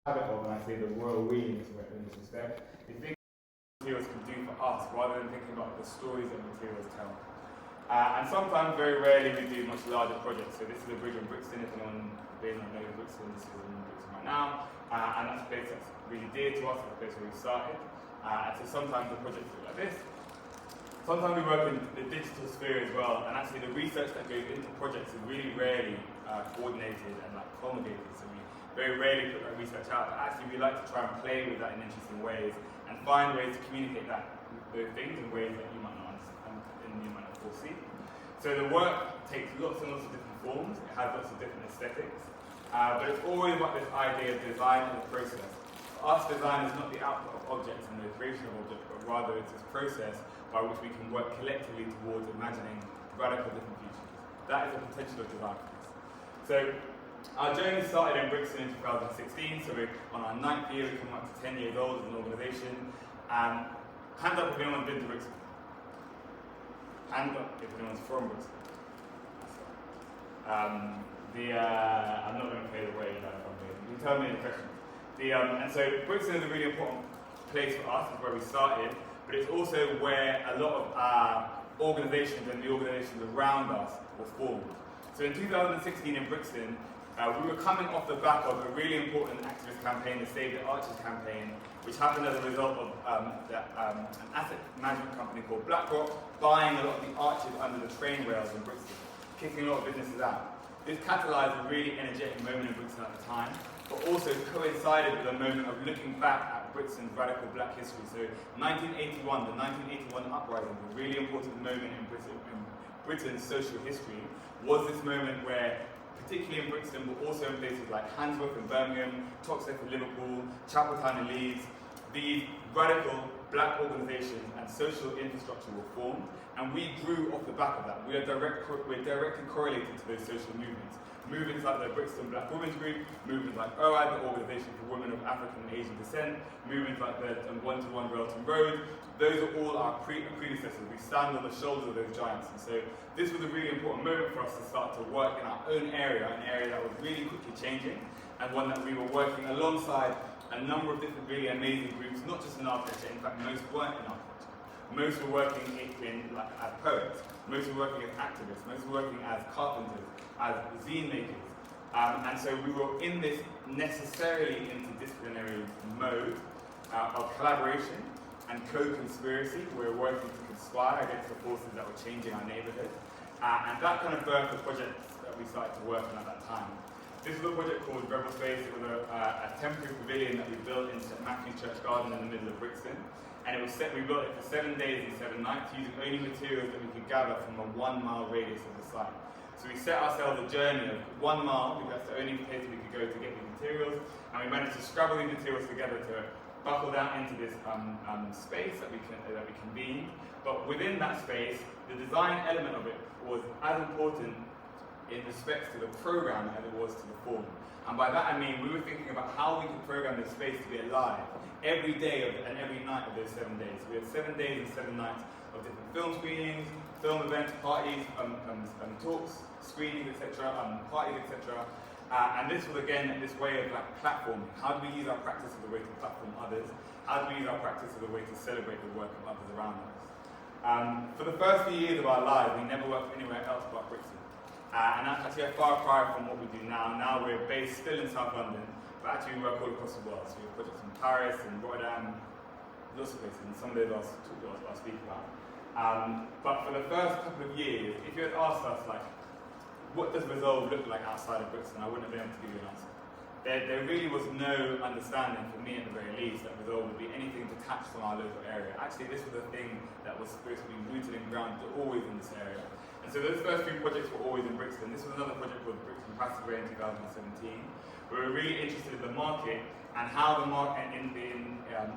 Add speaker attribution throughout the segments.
Speaker 1: habit of, and I say the royal we in this respect, is thinking what materials can do for us rather than thinking about the stories that materials tell. And sometimes, very rarely, we do much larger projects. So this is a bridge in Brixton. If anyone may not know Brixton, this is in Brixton right now. And that's a place that's really dear to us. It's a place where we started. And so sometimes the projects look like this. Sometimes we work in the digital sphere as well. And actually the research that goes into projects is really rarely coordinated and like promulgated. So we very rarely put that research out. But actually we like to try and play with that in interesting ways and find ways to communicate those things in ways that you might not understand and you might not foresee. So the work takes lots and lots of different forms. It has lots of different aesthetics. But it's always about this idea of design and the process. For us, design is not the output of objects and the creation of objects, but rather it's this process by which we can work collectively towards imagining radical different futures. That is the potential of design for this. So our journey started in Brixton in 2016, so we're on our 9th year, we're coming up to 10 years old as an organisation. Hand up if anyone's been to Brixton. Hand up if anyone's from Brixton. I'm not going to play the way you can tell me the question. And so Brixton is a really important place for us, it's where we started, but it's also where a lot of our organisations and the organisations around us were formed. So in 2016 in Brixton, we were coming off the back of a really important activist campaign, the Save the Archers campaign, which happened as a result of an asset management company called BlackRock buying a lot of the arches under the train rails in Brixton, kicking a lot of businesses out. This catalysed a really energetic moment in Brixton at the time, but also coincided with a moment of looking back at Brixton's radical black history. So 1981, the 1981 uprising, a really important moment in Britain's social history, was this moment where, particularly in Brixton, but also in places like Handsworth in Birmingham, Toxteth in Liverpool, Chapeltown in Leeds, these radical black organisations and social infrastructure were formed, and we grew off the back of that. We're directly correlated to those social movements. Movements like the Brixton Black Women's Group, movements like OAD, the Organisation for Women of African and Asian Descent, movements like the One-to-One Railton Road, those are all our predecessors. We stand on the shoulders of those giants. And so this was a really important moment for us to start to work in our own area, an area that was really quickly changing, and one that we were working alongside a number of different really amazing groups, not just in architecture. In fact, most weren't in architecture. Most were working as poets, most were working as activists, most were working as carpenters, as zine makers. And so we were in this necessarily interdisciplinary mode of collaboration and co-conspiracy. We were working to conspire against the forces that were changing our neighbourhood. And that kind of birthed the projects that we started to work on at that time. This was a project called Rebel Space. It was a temporary pavilion that we built in St Matthew's Church Garden in the middle of Brixton. And we built it for 7 days and 7 nights using only materials that we could gather from a 1 mile radius of the site. So we set ourselves a journey of 1 mile, because that's the only place we could go to get these materials, and we managed to scrabble these materials together to buckle down into this space that we convened. But within that space, the design element of it was as important in respect to the program as it was to the form. And by that I mean we were thinking about how we could program this space to be alive every day and every night of those 7 days. So we had 7 days and 7 nights of different film screenings, film events, parties, talks, screenings, etc., parties, etc. And this was again this way of like platforming. How do we use our practice as a way to platform others? How do we use our practice as a way to celebrate the work of others around us? For the first few years of our lives, we never worked anywhere else but Brixton. And that's actually a far cry from what we do now. Now we're based still in South London, but actually we work all across the world. So we have projects in Paris and Rotterdam, lots of places, and some of those I'll speak about. But for the first couple of years, if you had asked us, like, what does Resolve look like outside of Brixton, I wouldn't have been able to give you an answer. There really was no understanding, for me at the very least, that Resolve would be anything detached from our local area. Actually, this was a thing that was supposed to be rooted and grounded always in this area. And so those first few projects were always in Brixton. This was another project called Brixton Passageway in 2017. We were really interested in the market and how the market, in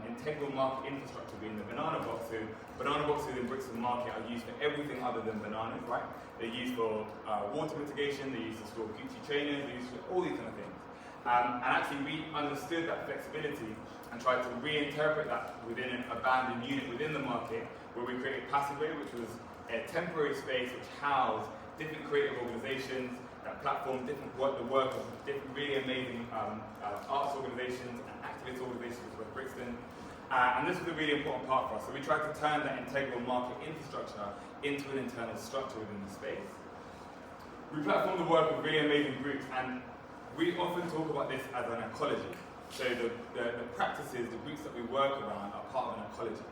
Speaker 1: integral market infrastructure being the banana box. So banana boxes in Brixton market are used for everything other than bananas, right? They're used for water mitigation, they're used to store Gucci trainers, they're used for all these kind of things. And actually we understood that flexibility and tried to reinterpret that within an abandoned unit within the market, where we created Passageway, which was a temporary space which housed different creative organisations that platformed the work of different really amazing arts organisations and activist organisations with Brixton. And this was a really important part for us. So we tried to turn that integral market infrastructure into an internal structure within the space. We platformed the work of really amazing groups, and we often talk about this as an ecology. So the practices, the groups that we work around are part of an ecology.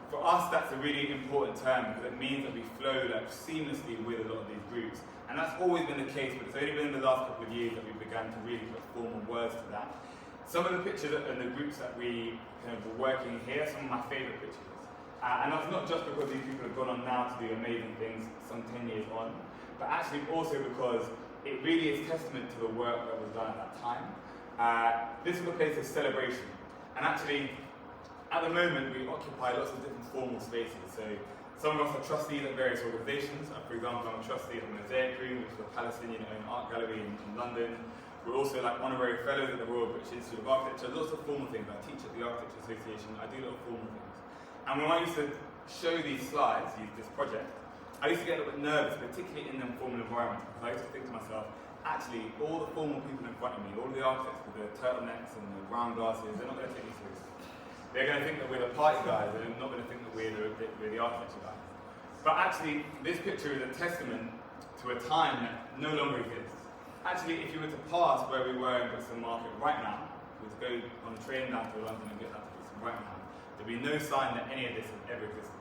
Speaker 1: For us, that's a really important term because it means that we flow like seamlessly with a lot of these groups. And that's always been the case, but it's only been in the last couple of years that we began to really put formal words to that. Some of the pictures and the groups that we kind of were working here are some of my favourite pictures. And that's not just because these people have gone on now to do amazing things some 10 years on, but actually also because it really is testament to the work that was done at that time. This is a place of celebration. And actually, at the moment, we occupy lots of different formal spaces. So some of us are trustees at various organisations. For example, I'm a trustee at the Mosaic Room, which is a Palestinian-owned art gallery in London. We're also like honorary fellows at the Royal British Institute of Architecture. Lots of formal things. I teach at the Architecture Association. I do a lot of formal things. And when I used to show these slides, this project, I used to get a little bit nervous, particularly in them formal environments, because I used to think to myself, actually, all the formal people in front of me, all the architects with their turtlenecks and the round glasses, they're not going to take me seriously. They're going to think that we're the party guys, they're not going to think that we're the architecture guys. But actually, this picture is a testament to a time that no longer exists. Actually, if you were to pass where we were in Brixton Market right now, we were to go on a train down to London and get that to Brixton right now, there'd be no sign that any of this has ever existed.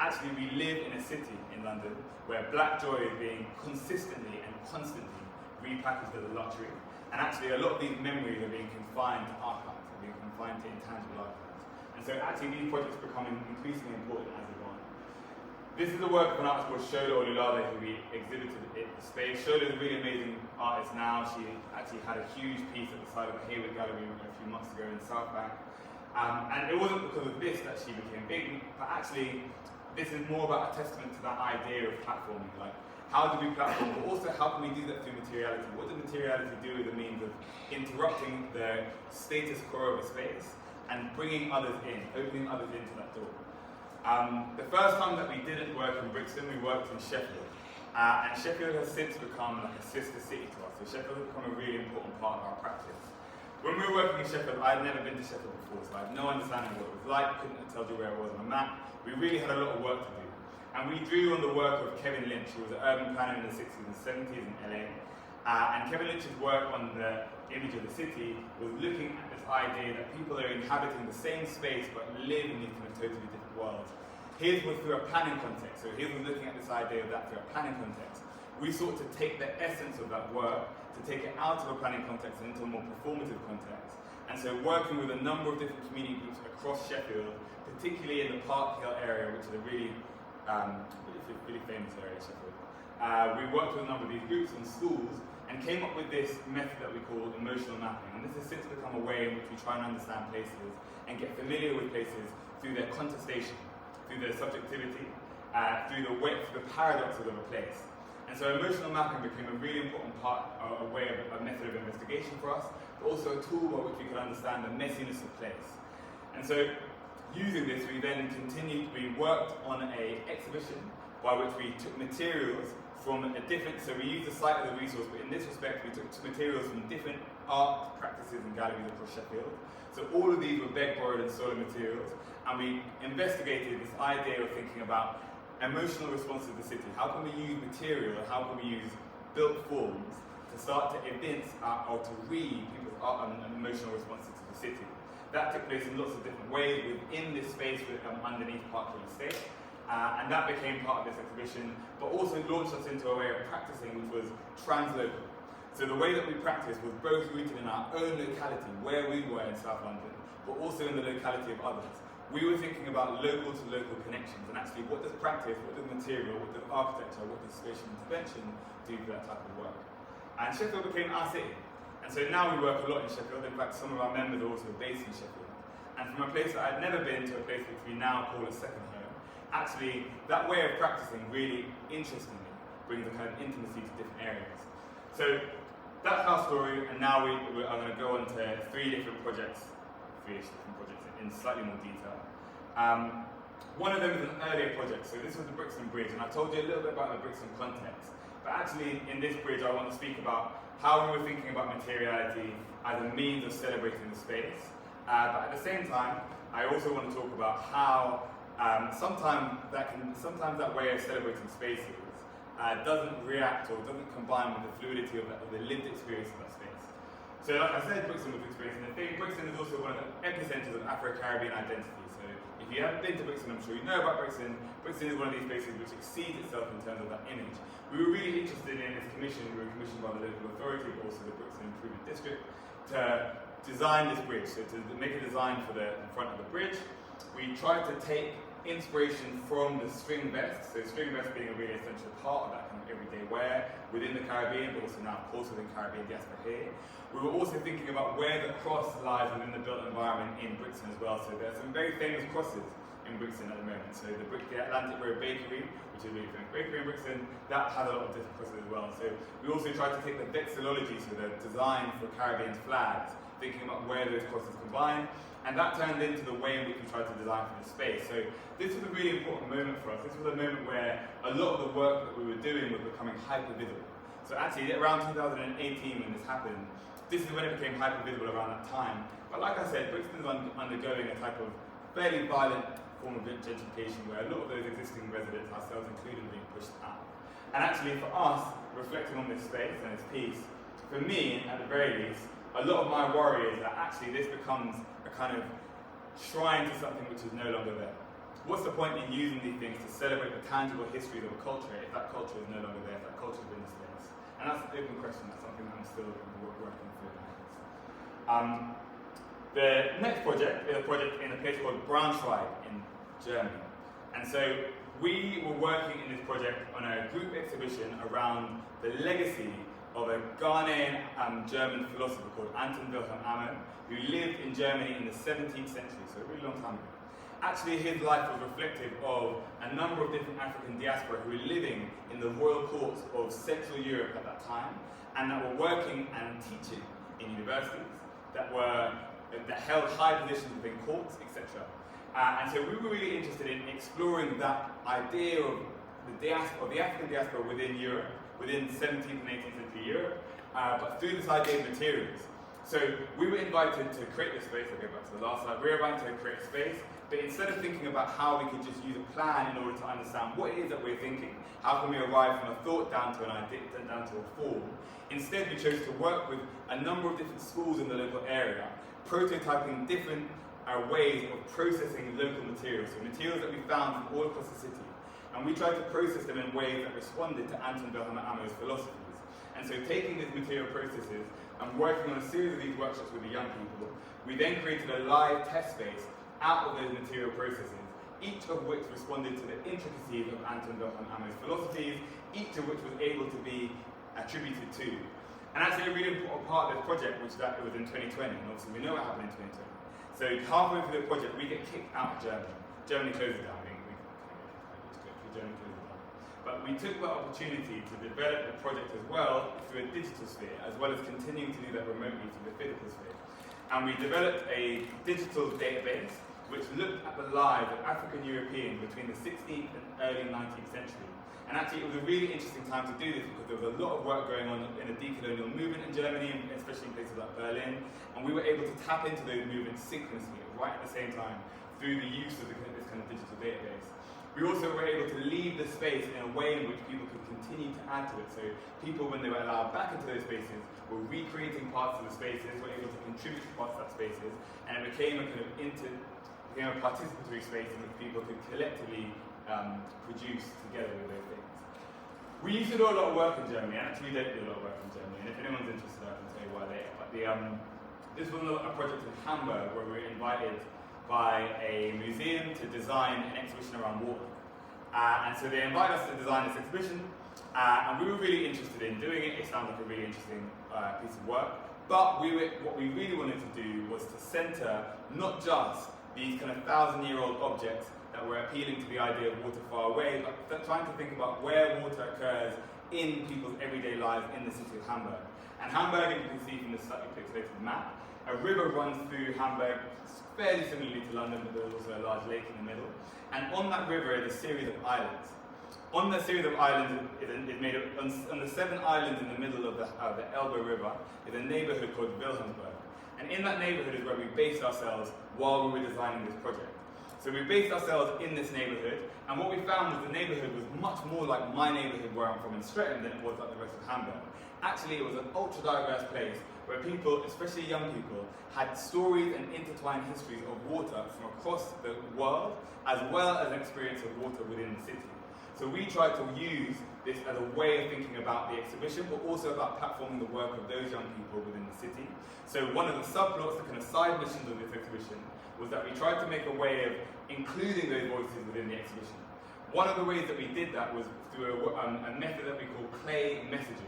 Speaker 1: Actually, we live in a city in London where black joy is being consistently and constantly repackaged as a luxury. And actually, a lot of these memories are being confined to archives, are being confined to intangible archives. And so actually, these projects are becoming increasingly important as we go on. This is the work of an artist called Shola Olulade, who we exhibited at the space. Shola is a really amazing artist now. She actually had a huge piece at the side of the Hayward Gallery a few months ago in South Bank. And it wasn't because of this that she became big, but actually, this is more about a testament to that idea of platforming. Like, how do we platform, but also how can we do that through materiality? What does materiality do as a means of interrupting the status quo of a space and bringing others in, opening others into that door? The first time that we didn't work in Brixton, we worked in Sheffield. And Sheffield has since become like a sister city to us. So Sheffield has become a really important part of our practice. When we were working in Sheffield, I had never been to Sheffield before, so I had no understanding of what it was like, couldn't have told you where it was on a map. We really had a lot of work to do. And we drew on the work of Kevin Lynch, who was an urban planner in the 60s and 70s in LA. And Kevin Lynch's work on the image of the city was looking at this idea that people are inhabiting the same space but live in these kind of totally different worlds. His was through a planning context, so his was looking at this idea of that through a planning context. We sought to take the essence of that work, to take it out of a planning context and into a more performative context. And so working with a number of different community groups across Sheffield, particularly in the Park Hill area, which is a really famous area, Sheffield. We worked with a number of these groups and schools and came up with this method that we call emotional mapping. And this has since become a way in which we try and understand places and get familiar with places through their contestation, through their subjectivity, through the paradoxes of a place. And so emotional mapping became a really important part, a method of investigation for us, but also a tool by which we could understand the messiness of place. And so using this, we then we worked on an exhibition by which we took materials from a different, so we used the site as a resource, but in this respect, we took materials from different art practices and galleries across Sheffield. So all of these were beg, borrowed and stolen materials, and we investigated this idea of thinking about emotional responses to the city. How can we use material, how can we use built forms to start to evince or to read people's art and emotional responses to the city? That took place in lots of different ways within this space underneath Park Hill Estate. And that became part of this exhibition, but also launched us into a way of practicing which was translocal. So the way that we practiced was both rooted in our own locality, where we were in South London, but also in the locality of others. We were thinking about local to local connections, and actually what does practice, what does material, what does architecture, what does spatial intervention do for that type of work? And Sheffield became our city. And so now we work a lot in Sheffield. In fact, some of our members are also based in Sheffield. And from a place that I'd never been to a place which we now call a second home, actually, that way of practicing really, interestingly, brings a kind of intimacy to different areas. So that's our story, and now I'm going to go on to three different projects in slightly more detail. One of them is an earlier project, so this was the Brixton Bridge, and I told you a little bit about the Brixton context. But actually, in this bridge, I want to speak about how we were thinking about materiality as a means of celebrating the space. But at the same time, I also want to talk about how sometimes that way of celebrating spaces doesn't react or doesn't combine with the fluidity of the lived experience of that space. So like I said, Brixton was experiencing the thing. Brixton is also one of the epicenters of Afro-Caribbean identity. So if you haven't been to Brixton, I'm sure you know about Brixton. Brixton is one of these places which exceeds itself in terms of that image. We were really interested in this commission. We were commissioned by the local authority, but also the Brixton Improvement District, to design this bridge. So to make a design for the front of the bridge, we tried to take inspiration from the string vest, so string vest being a really essential part of that kind of everyday wear within the Caribbean, but also now of course within Caribbean diaspora here. We were also thinking about where the cross lies within the built environment in Brixton as well. So there are some very famous crosses in Brixton at the moment. So the Atlantic Road Bakery, which is a really famous bakery in Brixton, that has a lot of different crosses as well. So we also tried to take the vexillology, so the design for Caribbean flags, thinking about where those crosses combine, and that turned into the way in which we tried to design for the space. So this was a really important moment for us. This was a moment where a lot of the work that we were doing was becoming hyper-visible. So actually, around 2018 when this happened, this is when it became hyper-visible around that time. But like I said, Brixton is undergoing a type of fairly violent form of gentrification where a lot of those existing residents, ourselves included, are being pushed out. And actually for us, reflecting on this space and this piece, for me, at the very least, a lot of my worry is that actually this becomes a kind of shrine to something which is no longer there. What's the point in using these things to celebrate the tangible histories of a culture if that culture is no longer there, if that culture has been displaced? And that's an open question, that's something that I'm still working through. The next project is a project in a place called Braunschweig in Germany. And so we were working in this project on a group exhibition around the legacy of a Ghanaian German philosopher called Anton Wilhelm Amo, who lived in Germany in the 17th century, so a really long time ago. Actually, his life was reflective of a number of different African diaspora who were living in the royal courts of Central Europe at that time, and that were working and teaching in universities, that held high positions within courts, etc. And so we were really interested in exploring that idea of the African diaspora within Europe, within 17th and 18th century Europe, but through this idea of materials. So we were invited to create this space. I'll go back to the last slide. We were invited to create a space, but instead of thinking about how we could just use a plan in order to understand what it is that we're thinking, how can we arrive from a thought down to an idea, down to a form, instead we chose to work with a number of different schools in the local area, prototyping different ways of processing local materials, so materials that we found from all across the city. And we tried to process them in ways that responded to Anton Wilhelm Amo's philosophies. And so taking these material processes and working on a series of these workshops with the young people, we then created a live test space out of those material processes, each of which responded to the intricacies of Anton Wilhelm Amo's philosophies, each of which was able to be attributed to. And actually a really important part of this project, which it was in 2020, and obviously we know what happened in 2020. So halfway through the project, we get kicked out of Germany. Germany closes down. Germany closes down. But we took that opportunity to develop the project as well through a digital sphere, as well as continuing to do that remotely through the physical sphere. And we developed a digital database which looked at the lives of African Europeans between the 16th and early 19th century. And actually it was a really interesting time to do this because there was a lot of work going on in the decolonial movement in Germany, especially in places like Berlin, and we were able to tap into those movements synchronously, right at the same time, through the use of this kind of digital database. We also were able to leave the space in a way in which people could continue to add to it. So people, when they were allowed back into those spaces, were recreating parts of the spaces, were able to contribute to parts of that spaces, and it became a kind of participatory space in which people could collectively produce together with those things. We used to do a lot of work in Germany, and actually we don't do a lot of work in Germany, and if anyone's interested, I can tell you why later. But this was a project in Hamburg where we were invited by a museum to design an exhibition around water. And so they invited us to design this exhibition, and we were really interested in doing it. It sounded like a really interesting piece of work. But what we really wanted to do was to center not just these kind of 1,000-year-old objects that were appealing to the idea of water far away, but trying to think about where water occurs in people's everyday lives in the city of Hamburg. And Hamburg, as you can see from this slightly pixelated map, a river runs through Hamburg, fairly similarly to London, but there's also a large lake in the middle. And on that river is a series of islands. on the series of islands, it's made on the 7 islands in the middle of the Elbe River is a neighborhood called Wilhelmsburg. And in that neighborhood is where we based ourselves while we were designing this project. So we based ourselves in this neighborhood, and what we found was the neighborhood was much more like my neighborhood where I'm from in Streatham than it was like the rest of Hamburg. Actually, it was an ultra-diverse place where people, especially young people, had stories and intertwined histories of water from across the world, as well as an experience of water within the city. So we tried to use this as a way of thinking about the exhibition, but also about platforming the work of those young people within the city. So one of the subplots, the kind of side missions of this exhibition, was that we tried to make a way of including those voices within the exhibition. One of the ways that we did that was through a method that we call clay messages.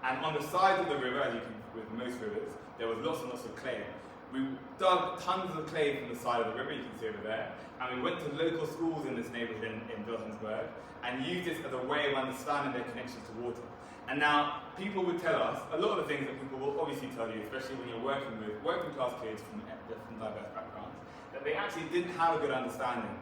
Speaker 1: And on the sides of the river, as you can with most rivers, there was lots and lots of clay. We dug tons of clay from the side of the river, you can see over there, and we went to local schools in this neighborhood in Wilhelmsburg and used this as a way of understanding their connections to water. And now, people would tell us, a lot of the things that people will obviously tell you, especially when you're working with working class kids from diverse backgrounds, that they actually didn't have a good understanding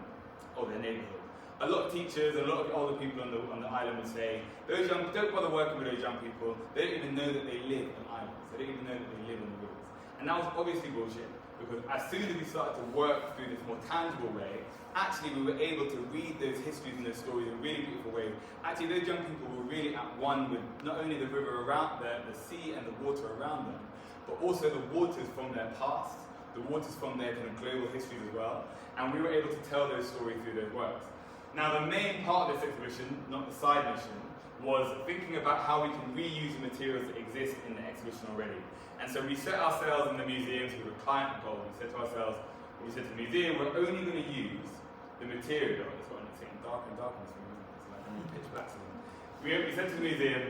Speaker 1: of their neighborhood. A lot of teachers and a lot of older people on the island would say, those young, don't bother working with those young people, they don't even know that they live on islands, they don't even know that they live on the rivers. And that was obviously bullshit, because as soon as we started to work through this more tangible way, actually we were able to read those histories and those stories in really beautiful ways. Actually, those young people were really at one with not only the river around the sea and the water around them, but also the waters from their past, the waters from their kind of global histories as well. And we were able to tell those stories through those works. Now, the main part of this exhibition, not the side mission, was thinking about how we can reuse the materials that exist in the exhibition already. And so we set ourselves in the museums with a client goal. We said to ourselves, we said to the museum, we're only going to use the material. That's what I'm saying, dark and darkness. It's like a pitch black scene. We said to the museum,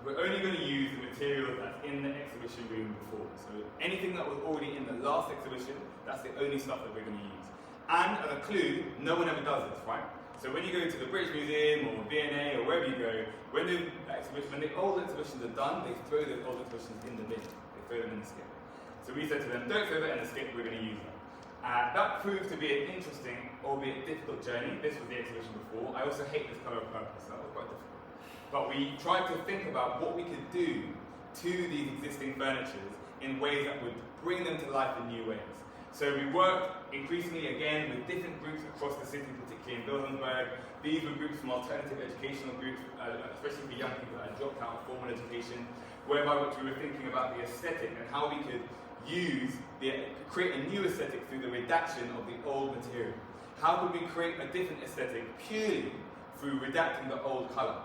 Speaker 1: we're only going to use the material that's in the exhibition room before. So anything that was already in the last exhibition, that's the only stuff that we're going to use. And as a clue, no one ever does this, right? So when you go to the British Museum or V&A or wherever you go, when the old exhibitions are done, they throw those old exhibitions in the bin. They throw them in the skip. So we said to them, don't throw that in the skip, we're going to use them. That proved to be an interesting, albeit difficult journey. This was the exhibition before. I also hate this colour of purple, so that was quite difficult. But we tried to think about what we could do to these existing furnitures in ways that would bring them to life in new ways. So we worked increasingly again with different groups across the city, particularly in Wilhelmsburg. These were groups from alternative educational groups, especially for young people that had dropped out of formal education, whereby which we were thinking about the aesthetic and how we could create a new aesthetic through the redaction of the old material. How could we create a different aesthetic purely through redacting the old colour?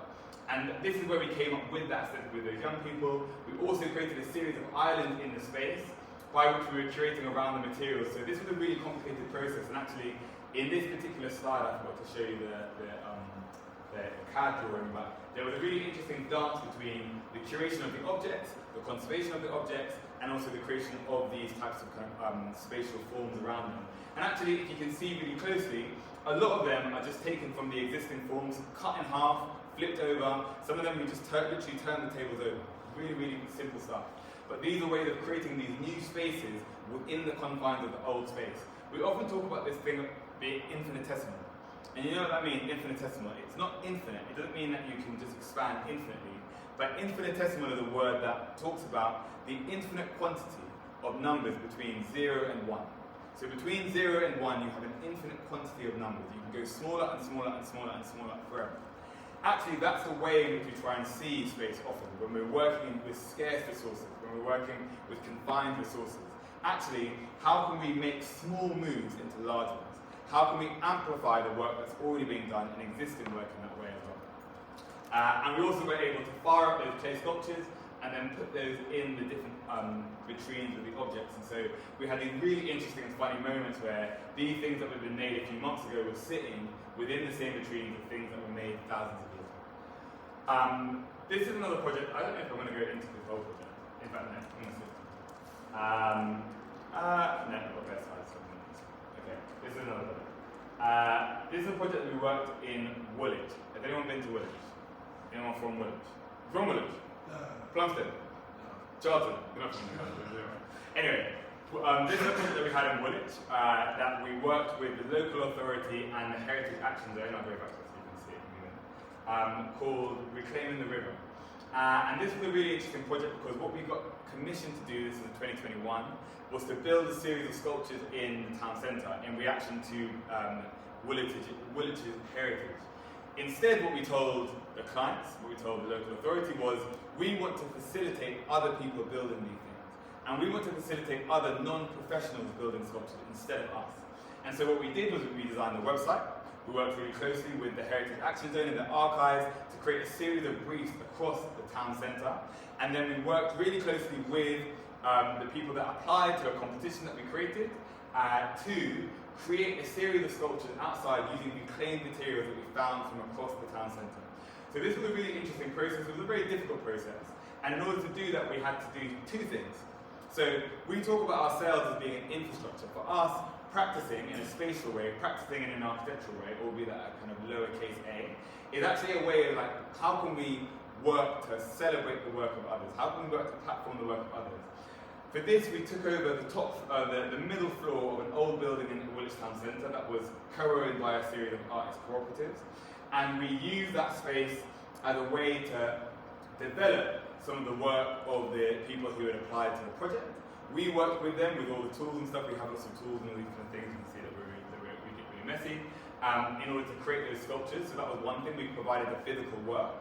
Speaker 1: And this is where we came up with that aesthetic with those young people. We also created a series of islands in the space by which we were curating around the materials. So this was a really complicated process, and actually in this particular slide I forgot to show you the CAD drawing, but there was a really interesting dance between the curation of the objects, the conservation of the objects, and also the creation of these types of spatial forms around them. And actually, if you can see really closely, a lot of them are just taken from the existing forms, cut in half, flipped over. Some of them we just literally turn the tables over. Really, really simple stuff. But these are ways of creating these new spaces within the confines of the old space. We often talk about this thing being infinitesimal. And you know what that means, infinitesimal? It's not infinite. It doesn't mean that you can just expand infinitely. But infinitesimal is a word that talks about the infinite quantity of numbers between 0 and 1. So between 0 and 1, you have an infinite quantity of numbers. You can go smaller and smaller and smaller and smaller forever. Actually, that's the way in which we try and see space often, when we're working with scarce resources, when we're working with confined resources. Actually, how can we make small moves into large ones? How can we amplify the work that's already being done and existing work in that way as well? And we also were able to fire up those clay sculptures and then put those in the different vitrines of the objects. And so we had these really interesting and funny moments where these things that had been made a few months ago were sitting within the same vitrines of things that were made thousands of years ago. This is another project. I don't know if I'm going to go into this whole project. In fact, no, I'm going to skip. No, I've got better slides. Okay, this is another project. This is a project that we worked in Woolwich. Has anyone been to Woolwich? Anyone from Woolwich? From Woolwich? No. Plumstead? No. Charlton? Anyway, this is a project that we had in Woolwich that we worked with the local authority and the Heritage Action Zone. I'll go back to this so you can see it in a minute. called Reclaiming the River. And this was a really interesting project because what we got commissioned to do, this is in 2021, was to build a series of sculptures in the town centre in reaction to Woolwich's heritage. Instead, what we told the clients, what we told the local authority was, we want to facilitate other people building these things. And we want to facilitate other non-professionals building sculptures instead of us. And so what we did was we redesigned the website. We worked really closely with the Heritage Action Zone and the archives to create a series of briefs across the town centre. And then we worked really closely with the people that applied to a competition that we created to create a series of sculptures outside using reclaimed materials that we found from across the town centre. So this was a really interesting process. It was a very difficult process. And in order to do that, we had to do two things. So we talk about ourselves as being an infrastructure. For us, practicing in a spatial way, practicing in an architectural way, albeit at a kind of lowercase a, is actually a way of like, how can we work to celebrate the work of others? How can we work to platform the work of others? For this, we took over the middle floor of an old building in the Woolwich Town Centre that was co-owned by a series of artist cooperatives. And we used that space as a way to develop some of the work of the people who had applied to the project. We worked with them with all the tools and stuff. We have lots of tools and all these kind of things. You can see that we get really messy in order to create those sculptures. So that was one thing. We provided the physical work.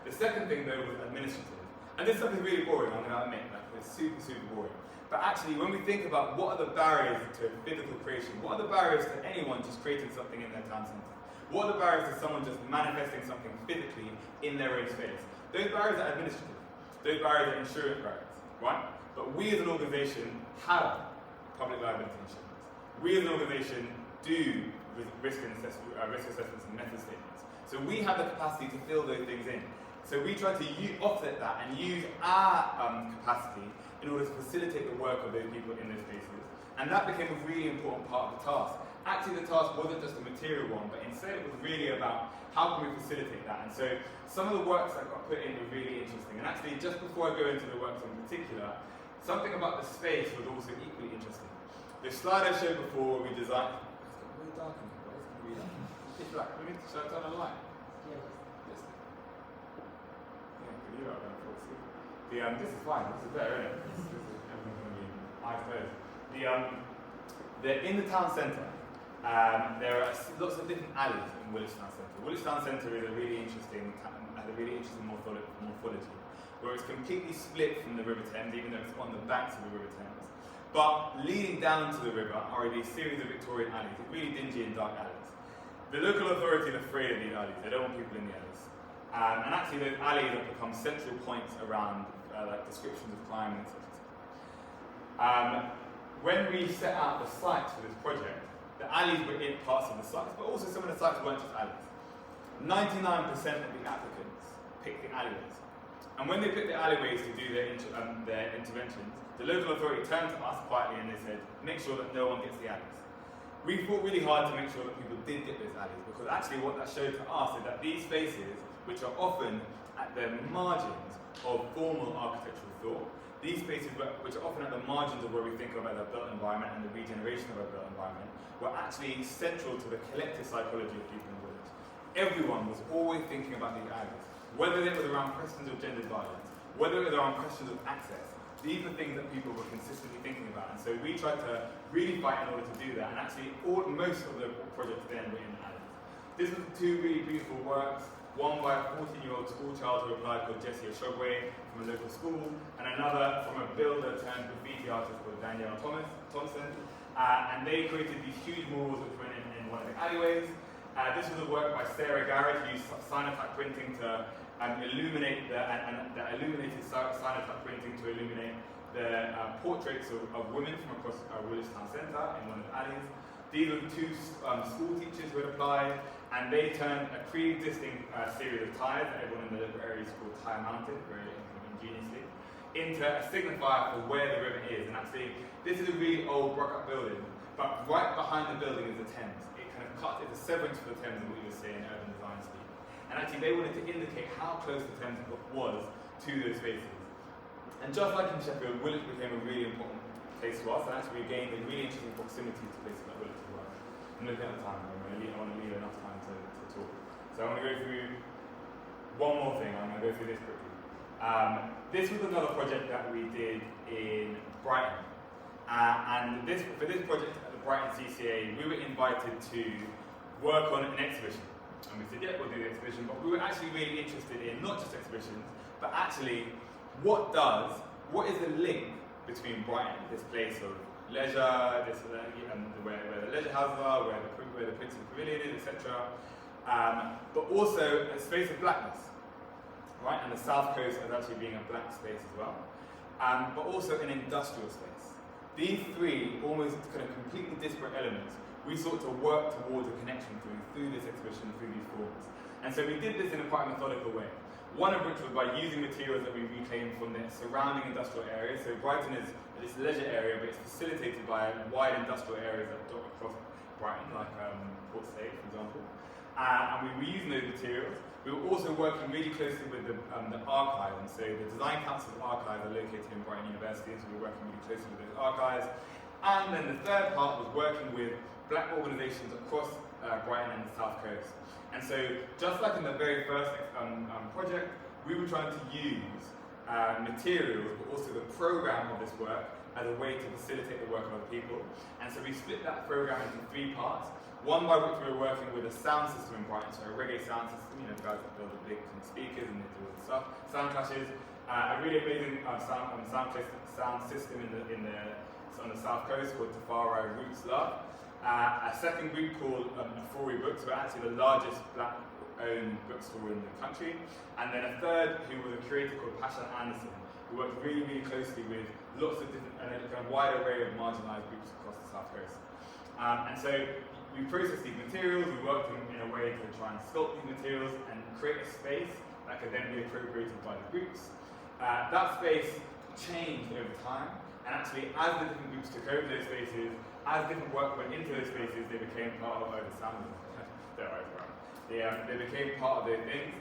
Speaker 1: The second thing, though, was administrative. And this stuff is really boring, I'm going to admit. Like, it's super, super boring. But actually, when we think about what are the barriers to physical creation, what are the barriers to anyone just creating something in their town centre? What are the barriers to someone just manifesting something physically in their own space? Those barriers are administrative. Those barriers are insurance barriers, right? But we as an organisation have public liability insurance. We as an organisation do risk assessments and method statements. So we have the capacity to fill those things in. So we try to offset that and use our capacity in order to facilitate the work of those people in those spaces. And that became a really important part of the task. Actually, the task wasn't just a material one, but instead it was really about how can we facilitate that. And so some of the works that got put in were really interesting. And actually, just before I go into the works in particular, something about the space was also equally interesting. The slide I showed before, we designed. It's got really dark in here, but it's really dark. Pitch black. Should I turn on the light? Yes. Yeah, you are going to fall asleep. This is fine. This is better, isn't it? This is everyone's going to be eyes closed. In the town centre, there are lots of different alleys in Woolwich Town Centre. Woolwich Town Centre is a really interesting morphology, where it's completely split from the River Thames, even though it's on the banks of the River Thames. But leading down to the river are these series of Victorian alleys, really dingy and dark alleys. The local authority is afraid of these alleys. They don't want people in the alleys. And actually, those alleys have become central points around like descriptions of crime and etc. When we set out the sites for this project, the alleys were in parts of the sites, but also some of the sites weren't just alleys. 99% of the applicants picked the alleyways. And when they picked the alleyways to do their interventions, the local authority turned to us quietly and they said, make sure that no one gets the alleys. We fought really hard to make sure that people did get those alleys, because actually what that showed to us is that these spaces, which are often at the margins of formal architectural thought, these spaces, which are often at the margins of where we think about the built environment and the regeneration of our built environment, were actually central to the collective psychology of people in Woolwich. Everyone was always thinking about these alleys, whether it was around questions of gendered violence, whether it was around questions of access. These are things that people were consistently thinking about, and so we tried to really fight in order to do that, and actually most of the projects then were in alleys. This was two really beautiful works, one by a 14-year-old school child who applied called Jessie Oshogwe from a local school, and another from a builder turned graffiti artist called Danielle Thompson. And they created these huge murals which went in one of the alleyways. This was a work by Sarah Garrett, who used cyanotype printing to illuminate the illuminated cyanotype printing to illuminate the portraits of women from across Woolwich Town Centre in one of the alleys. These were two school teachers who had applied, and they turned a pre-existing series of tires that everyone in the local area is called Tire Mounted, very ingeniously, into a signifier for where the river is. And actually, this is a really old rock-up building, but right behind the building is the Thames. It kind of cuts, it's a severance for the Thames, and what you would say in urban design speak. And actually, they wanted to indicate how close the Thames was to those spaces. And just like in Sheffield, Woolwich became a really important place to us, and actually we gained a really interesting proximity to places like Woolwich as well. I'm looking at the time, I want to leave enough time to talk. So I want to go through one more thing, I'm going to go through this quickly. This was another project that we did in Brighton. And for this project at the Brighton CCA, we were invited to work on an exhibition. And we said, yeah, we'll do the exhibition, but we were actually really interested in not just exhibitions, but actually what is the link between Brighton, this place of leisure, where the leisure houses are, where the Principal Pavilion is, etc. But also a space of blackness, right? And the South Coast as actually being a black space as well. But also an industrial space. These three almost kind of completely disparate elements, we sought to work towards a connection through this exhibition, through these forms. And so we did this in a quite methodical way. One of which was by using materials that we reclaimed from the surrounding industrial areas. So Brighton is this leisure area, but it's facilitated by wide industrial areas that dot across Brighton, like Port Said, for example. And we were using those materials. We were also working really closely with the archive, and so the Design Council's archives are located in Brighton University, and so we were working really closely with those archives. And then the third part was working with black organisations across Brighton and the South Coast. And so, just like in the very first project, we were trying to use materials, but also the programme of this work as a way to facilitate the work of other people. And so we split that programme into three parts. One by which we were working with a sound system in Brighton, so a reggae sound system, guys that build the big speakers and they do all the stuff, sound clashes, a really amazing sound system on the South Coast called Tafari Roots Love. A second group called Afori Books, who are actually the largest black-owned bookstore in the country. And then a third, who was a curator called Pasha Anderson, who worked really, really closely with lots of different, and a kind of wide array of marginalised groups across the South Coast. And so we processed these materials, we worked in a way to try and sculpt these materials and create a space that could then be appropriated by the groups. That space changed over time, and actually as the different groups took over those spaces, as different work went into those spaces, they became part of they became part of those things.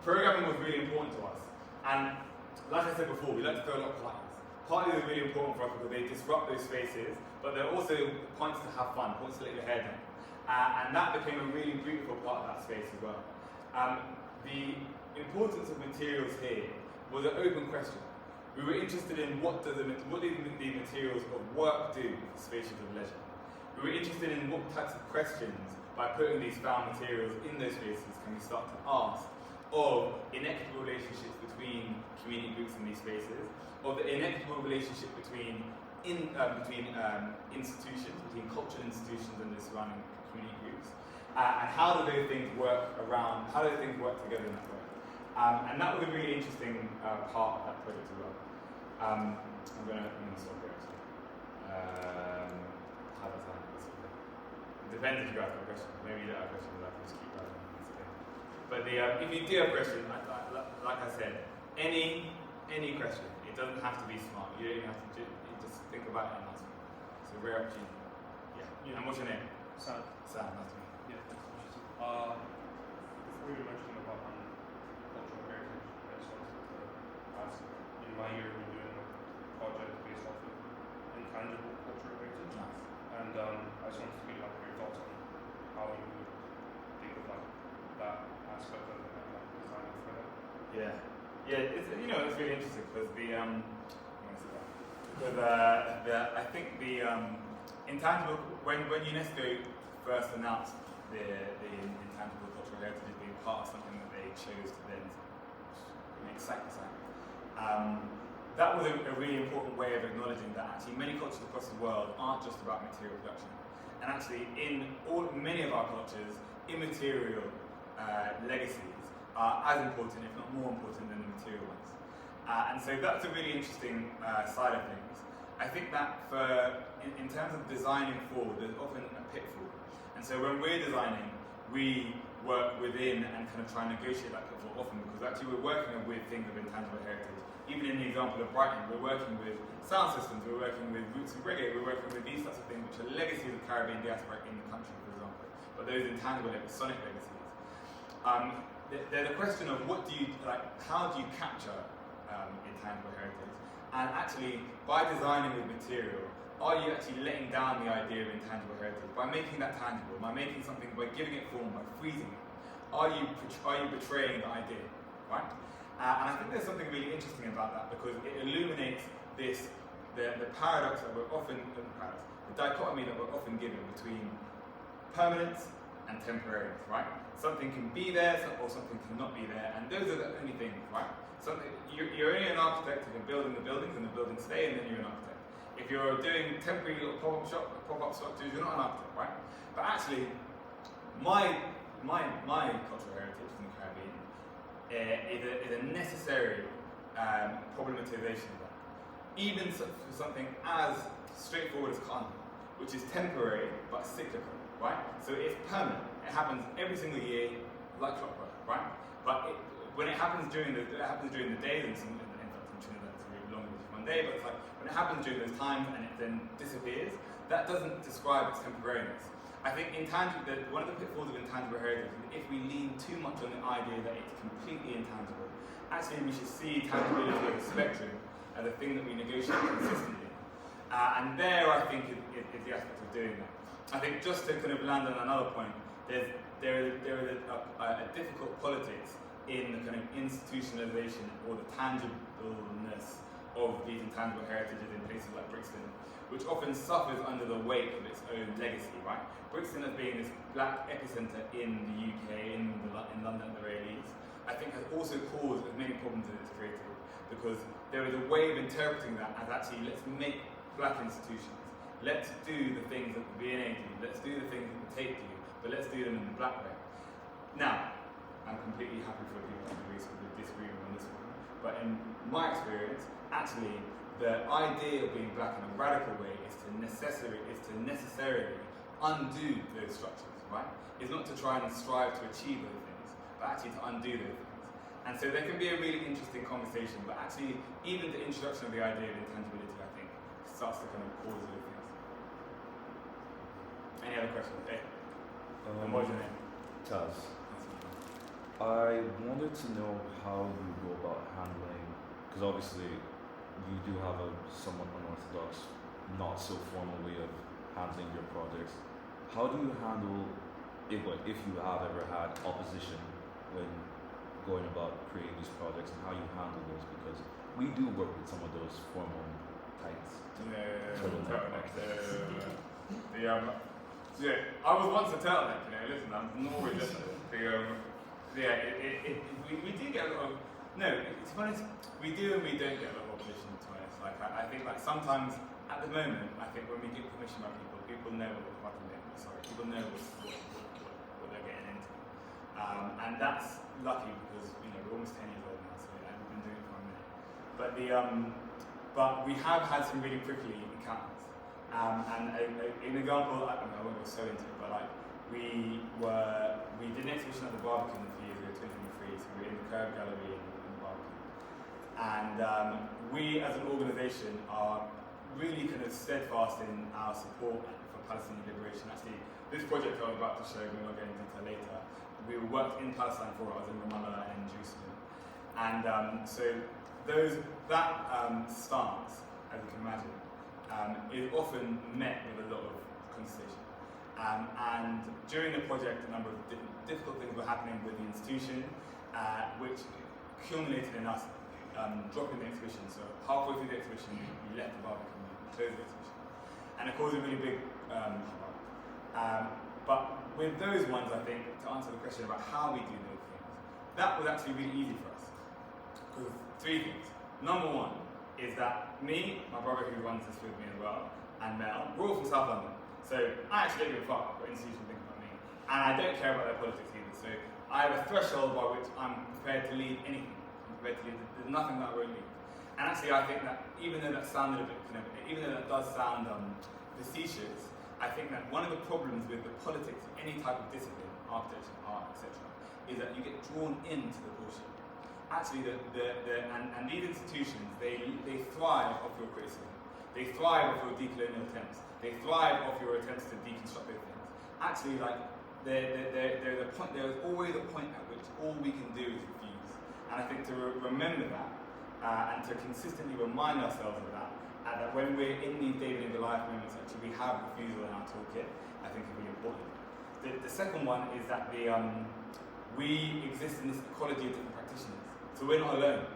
Speaker 1: Programming was really important to us, and like I said before, we like to throw a lot of parties. Parties are really important for us because they disrupt those spaces, but they're also points to have fun, points to let your hair down. And that became a really beautiful part of that space as well. The importance of materials here was an open question. We were interested in what do the materials of work do for spaces of leisure. We were interested in what types of questions, by putting these found materials in those spaces, can we start to ask of inequitable relationships between community groups in these spaces, of the inequitable relationship between institutions, between cultural institutions and the surrounding community groups, and how do those things work together in that way. And that was a really interesting part of that project as well. I'm going to stop here actually. How does that? It depends if you guys have a question. Maybe you don't have questions, I can just keep going. But if you do have a question, like I said, any question. It doesn't have to be smart. You don't even have to just think about it and answer it. It's a rare opportunity. Yeah. And what's your name?
Speaker 2: Sam.
Speaker 1: Sam, nice to meet you.
Speaker 2: Yeah, before you were mentioning about cultural heritage, I just wanted to ask, in my year we're doing a project based off of intangible cultural heritage.
Speaker 1: Nice.
Speaker 2: And I just wanted to get your thoughts on how you would think of that aspect of it and designing for that.
Speaker 1: Yeah. Yeah, it's really interesting because I think the intangible, when UNESCO first announced the intangible cultural heritage as being part of something that they chose to then make sacrosanct, that was a really important way of acknowledging that actually many cultures across the world aren't just about material production. And actually many of our cultures, immaterial legacies are as important, if not more important, than the material ones. And so that's a really interesting side of things. I think that in terms of designing forward, there's often a pitfall. And so when we're designing, we work within and kind of try and negotiate that pitfall often, because actually we're working with things of intangible heritage. Even in the example of Brighton, we're working with sound systems, we're working with roots and reggae, we're working with these types of things which are legacies of Caribbean diaspora in the country, for example. But those intangible, sonic legacies. There's a question of how do you capture intangible heritage? And actually, by designing with material, are you actually letting down the idea of intangible heritage? By making that tangible, by making something, by giving it form, by freezing it, are you betraying the idea? right? And I think there's something really interesting about that because it illuminates the paradox that we're often, the dichotomy that we're often given between permanence and temporariness, right? Something can be there or something cannot be there, and those are the only things, right? You're only an architect if you're building the buildings and the buildings stay, and then you're an architect. If you're doing temporary little pop-up structures, you're not an architect, right? But actually, my cultural heritage in the Caribbean is a necessary problematization of that. Even for something as straightforward as carnival, which is temporary but cyclical, right? So it's permanent. It happens every single year, like clockwork, right? But when it happens during the day, and in Trinidad it's really longer than one day, but it's like when it happens during those times and it then disappears, that doesn't describe its temporariness. I think one of the pitfalls of intangible heritage is if we lean too much on the idea that it's completely intangible, actually we should see tangibility as a spectrum, as a thing that we negotiate consistently. And there, I think, is the aspect of doing that. I think just to kind of land on another point, there is a difficult politics in the kind of institutionalization or the tangibleness of these intangible heritages in places like Brixton, which often suffers under the weight of its own legacy, right? Brixton as being this black epicenter in the UK, in London at the very least, I think has also caused as many problems as it's created, because there is a way of interpreting that as actually, let's make black institutions. Let's do the things that the V&A do, let's do the things that the Tate do, but let's do them in the black way. Now, I'm completely happy for people to disagree on this one, but in my experience, actually, the idea of being black in a radical way is to necessarily undo those structures, right? It's not to try and strive to achieve those things, but actually to undo those things. And so there can be a really interesting conversation, but actually, even the introduction of the idea of intangibility, I think, starts to kind of cause those things. Any other questions? Hey. And what's your name?
Speaker 3: Taz. I wanted to know how you go about handling, because obviously you do have a somewhat unorthodox, not so formal way of handling your projects. How do you handle, if you have ever had opposition when going about creating these projects, and how you handle those? Because we do work with some of those formal types.
Speaker 1: I was once a turtleneck, listen, I'm Norwegian. We do get a lot of, no, to be honest, we do and we don't get a lot of opposition, to be honest. Like, I think like sometimes, at the moment, I think when we get permission by people know what we're fucking doing, people know what they're getting into. And that's lucky because, we're almost 10 years old now, so we've been doing it for a minute. But we have had some really prickly encounters. And an example, I won't go so into it, but like, we did an exhibition at the Barbican a few years ago, 2023, so we were in the Curve Gallery in the Barbican. And we as an organisation are really kind of steadfast in our support for Palestinian liberation. Actually, this project I was about to show, we're not going into detail later, we worked in Palestine for it. I was in Ramallah and in Jerusalem. And so that stance, as you can imagine, is often met with a lot of contestation. And during the project, a number of difficult things were happening with the institution, which culminated in us dropping the exhibition. So halfway through the exhibition, we left the Barbican, we closed the exhibition. And it caused a really big but with those ones, I think, to answer the question about how we do those things, that was actually really easy for us. Because three things. Number one is that me, my brother who runs this with me as well, and Mel, we're all from South London. So I actually don't give a fuck what institutions think about me. And I don't care about their politics either. So I have a threshold by which I'm prepared to leave anything. There's nothing that I won't leave. And actually I think that even though that sounded a bit even though that does sound facetious, I think that one of the problems with the politics of any type of discipline, architecture, art, etc., is that you get drawn into the bullshit. Actually, and these institutions, they thrive off your criticism. They thrive off your decolonial attempts. They thrive off your attempts to deconstruct those things. Actually, like there's always a point at which all we can do is refuse. And I think to remember that and to consistently remind ourselves of that, that when we're in these David and Goliath moments, actually we have refusal in our toolkit, I think is really important. The second one is that we exist in this ecology of different practitioners. So we're not alone.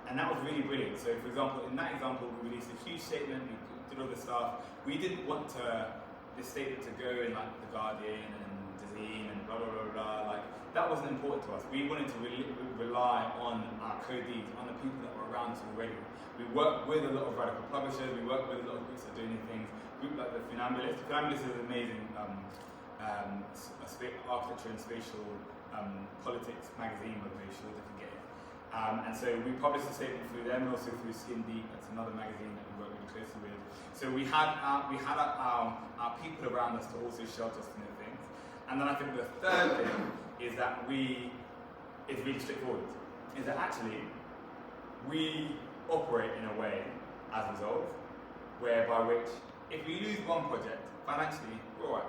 Speaker 1: And that was really brilliant. So for example, in that example, we released a huge statement, we did all this stuff. We didn't want this statement to go in like The Guardian and Dazine and blah, blah, blah, blah. Like, that wasn't important to us. We wanted to rely on our co-deeds, on the people that were around us already. We work with a lot of radical publishers, we work with a lot of groups that are doing things. Group like the Funambulist. The Funambulist is an amazing architecture and spatial politics magazine, by the way, sure they can get it. And so we published a statement through them, and also through Skin Deep. That's another magazine that we work really closely with. So we had our people around us to also shelter us from their things. And then I think the third thing is that it's really straightforward. Is that actually we operate in a way as Resolve, whereby which if we lose one project financially, we're alright.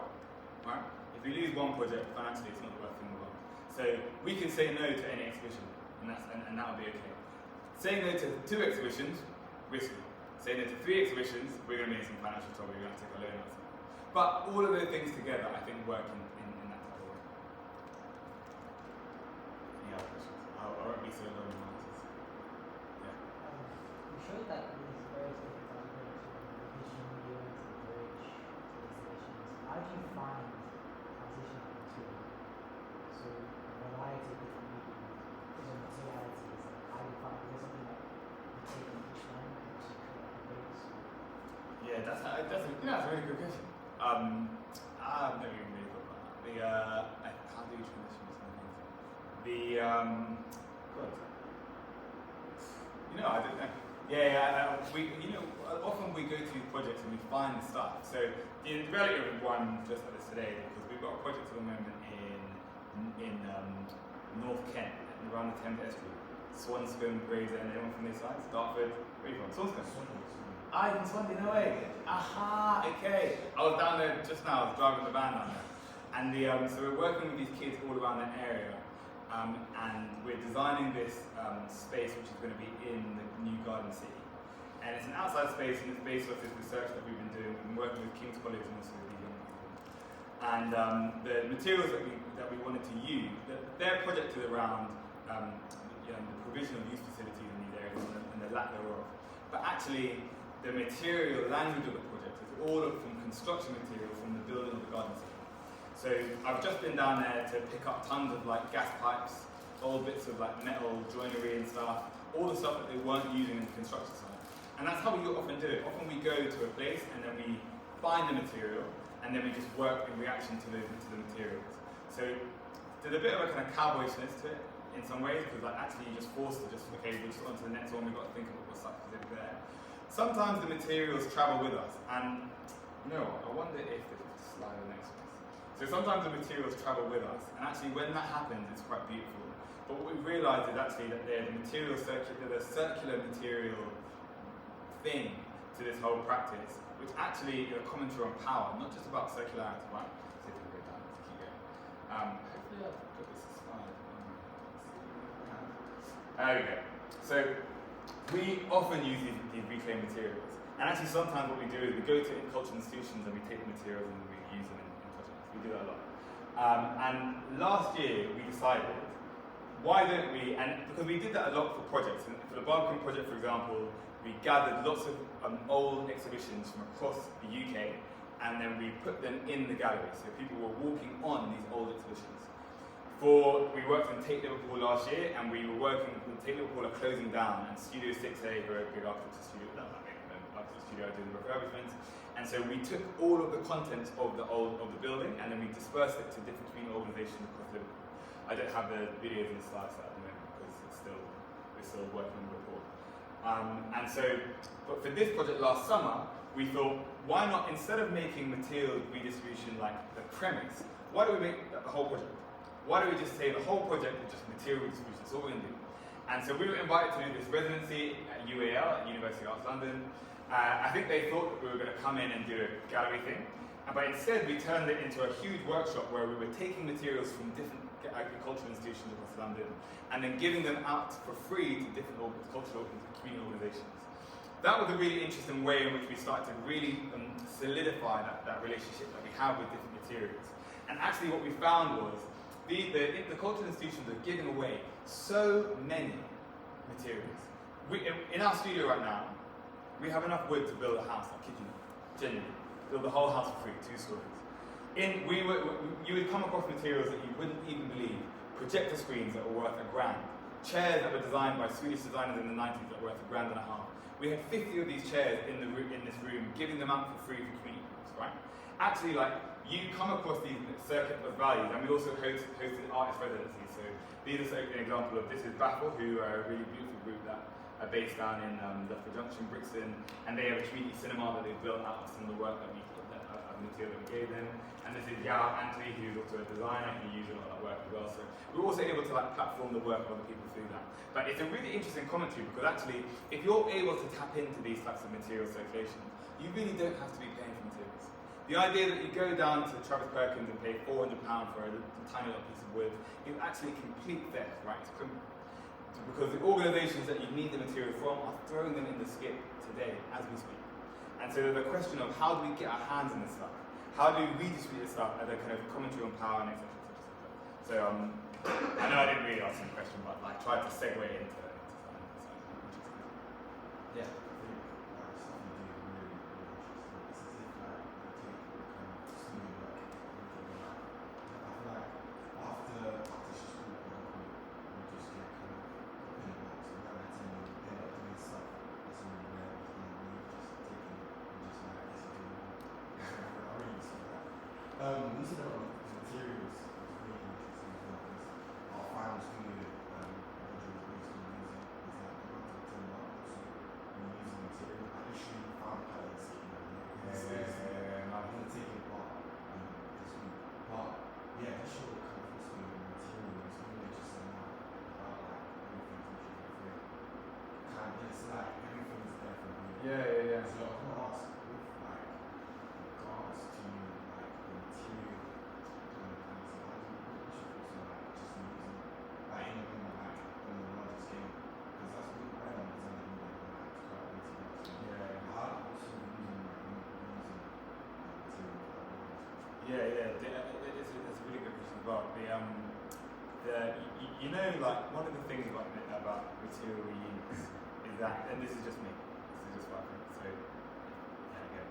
Speaker 1: Right? If we lose one project financially, it's not the worst thing in the world. So we can say no to any exhibition. And that will be okay. Saying no to 2 exhibitions, risky. Saying no to 3 exhibitions, we're going to be in some financial trouble, we're going to have to take a loan out somewhere. But all of those things together, I think, work in that type of way. Any other questions? I won't be so long in my answers. Yeah.
Speaker 4: You showed that these various different projects, vision, mediums, and bridge to exhibitions. How do you find transitioning between so a variety of different mediums? Materialities, how do you find, is there something that you take in each one and actually create like a base?
Speaker 1: Yeah, that's a really good question. I've never even really thought about that. How do you transition between things? God. I don't know. Often we go to projects and we find stuff. So the reality of one just like this today, because we've got a project at the moment in North Kent, around the Thames Estuary. Swanscombe, Gravesend, anyone from this side? Dartford? Where are you from? Swanscombe? In Swansea, no way. Aha, okay. I was down there just now, I was driving the van down there. And so we're working with these kids all around that area. And we're designing this space which is going to be in the new Garden City. And it's an outside space and it's based off this research that we've been doing. We've been working with King's College and also with these young people. And the materials that we wanted to use, their project is around the provision of youth facilities in these areas and the lack thereof. But actually, the material language of the project is all from construction material from the building of the Garden City. So I've just been down there to pick up tons of like gas pipes, old bits of like metal joinery and stuff, all the stuff that they weren't using in the construction site. And that's how we often do it. Often we go to a place and then we find the material and then we just work in reaction to the materials. So there's a bit of a kind of cowboyshness to it in some ways, because like actually you're just forced to we're just on to the next one, we've got to think about what's up there. Sometimes the materials travel with us, and I wonder if this is slide the next one. So sometimes the materials travel with us, and actually when that happens, it's quite beautiful. But what we've realised is actually that there's a circular material thing to this whole practice, which actually is a commentary on power, not just about circularity, right? So if we go down, let's keep going. Hopefully I've got this slide. There we go. So we often use these reclaimed materials. And actually sometimes what we do is we go to cultural institutions and we take the materials and we use them in projects. We do that a lot. And last year we decided, why don't we, and because we did that a lot for projects, and for the Barbican project, for example, we gathered lots of old exhibitions from across the UK, and then we put them in the gallery, so people were walking on these old exhibitions. We worked in Tate Liverpool last year, and we were working with Tate Liverpool are closing down, and Studio 6A, who are a big architecture studio, are doing refurbishments, and so we took all of the contents of the building, and then we dispersed it to different community organisations across Liverpool. I don't have the videos and slides at the moment because we're still working on the report. But for this project last summer, we thought, why not, instead of making material redistribution like the premise, why do we make the whole project? Why do we just say the whole project is just material redistribution? That's all we're going to do. And so we were invited to do this residency at UAL, at University of Arts London. I think they thought that we were going to come in and do a gallery thing, but instead we turned it into a huge workshop where we were taking materials from different agricultural institutions across London and then giving them out for free to different cultural and community organisations. That was a really interesting way in which we started to really solidify that relationship that we have with different materials. And actually what we found was the cultural institutions are giving away so many materials. In our studio right now, we have enough wood to build a house, like kitchen, genuinely. Build the whole house for free, 2 stories. You would come across materials that you wouldn't even believe. Projector screens that were worth £1,000. Chairs that were designed by Swedish designers in the 90s that were worth £1.5 grand. We had 50 of these chairs in this room, giving them out for free for community groups, right? Actually, like, you come across these circuit of values, and we also hosted artist residencies. So these are an example of, this is Baffle, who are a really beautiful group that are based down in Loughborough Junction, Brixton, and they have a community cinema that they've built out of some of the work that material that we gave them. And this is Yao Anthony, who's also a designer, who used a lot of that work as well. So we're also able to like platform the work of other people through that. But it's a really interesting commentary, because actually, if you're able to tap into these types of material circulations, you really don't have to be paying for materials. The idea that you go down to Travis Perkins and pay £400 for a tiny little piece of wood is actually complete theft, right? Because the organisations that you need the material from are throwing them in the skip today as we speak. And so the question of how do we get our hands in this stuff? How do we redistribute this stuff as a kind of commentary on power and etc. So I know I didn't really answer the question, but like tried to segue into something interesting. Yeah.
Speaker 5: You said about materials, it's really interesting as well, because our final studio module based on using is that the one to turn up, so we're using material. I literally found pallets sitting on here. I'm going to take it apart this week. But yeah, that show kind of fits with materials, even though just saying about like everything's literally free. Kind of, it's like everything's there for me.
Speaker 1: Yeah.
Speaker 5: So I want to ask, with like regards to like the material kind of things, so how do you what's your thoughts on like just using like in on the larger scale? Because that's what I am designing like it's quite a big thing. So how what's your using material
Speaker 1: Yeah. It's a really good question as well. You know, like one of the things about material we use is that, and this is just me. This is just what I think. So again,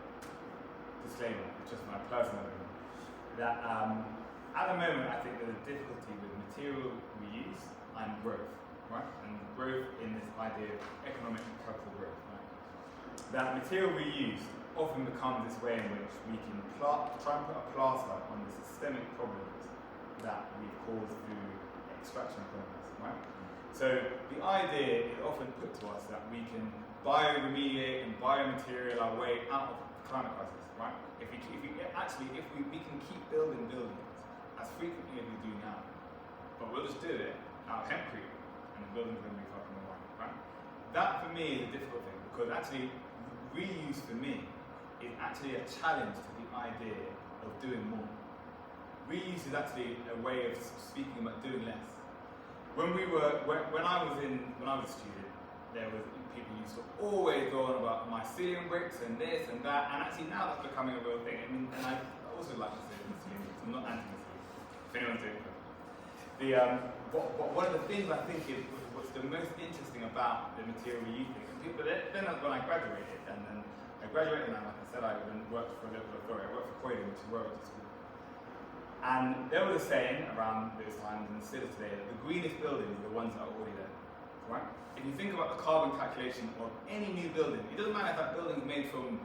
Speaker 1: disclaimer. It's just my personal opinion. That at the moment, I think there's a difficulty with material we use and growth, right? And growth in this idea of economic and capital growth, right? That material we use often becomes this way in which we can try and put a plaster on the systemic problems that we've caused through extraction problems, right? So the idea is often put to us that we can bioremediate and biomaterial our way out of the climate crisis, right? If we can keep building buildings as frequently as we do now, but we'll just do it out of hempcrete, and the building's going to be fucking alright, right? That for me is a difficult thing, because actually reuse for me is actually a challenge to the idea of doing more. Reuse is actually a way of speaking about doing less. When I was a student, there was people used to always go on about my ceiling bricks and this and that, and actually now that's becoming a real thing. I mean, and I also like to say this, I'm not anti-material, if anyone's doing it. One of the things I think is what's the most interesting about the material reuse thing, and people, then when I graduated, and then I graduated, and like I said, I then worked for a local authority. I worked for Croydon, which is where I went to school. And there was a saying around those times, and still today, that the greenest buildings are the ones that are already there, right? If you think about the carbon calculation of any new building, it doesn't matter if that building is made from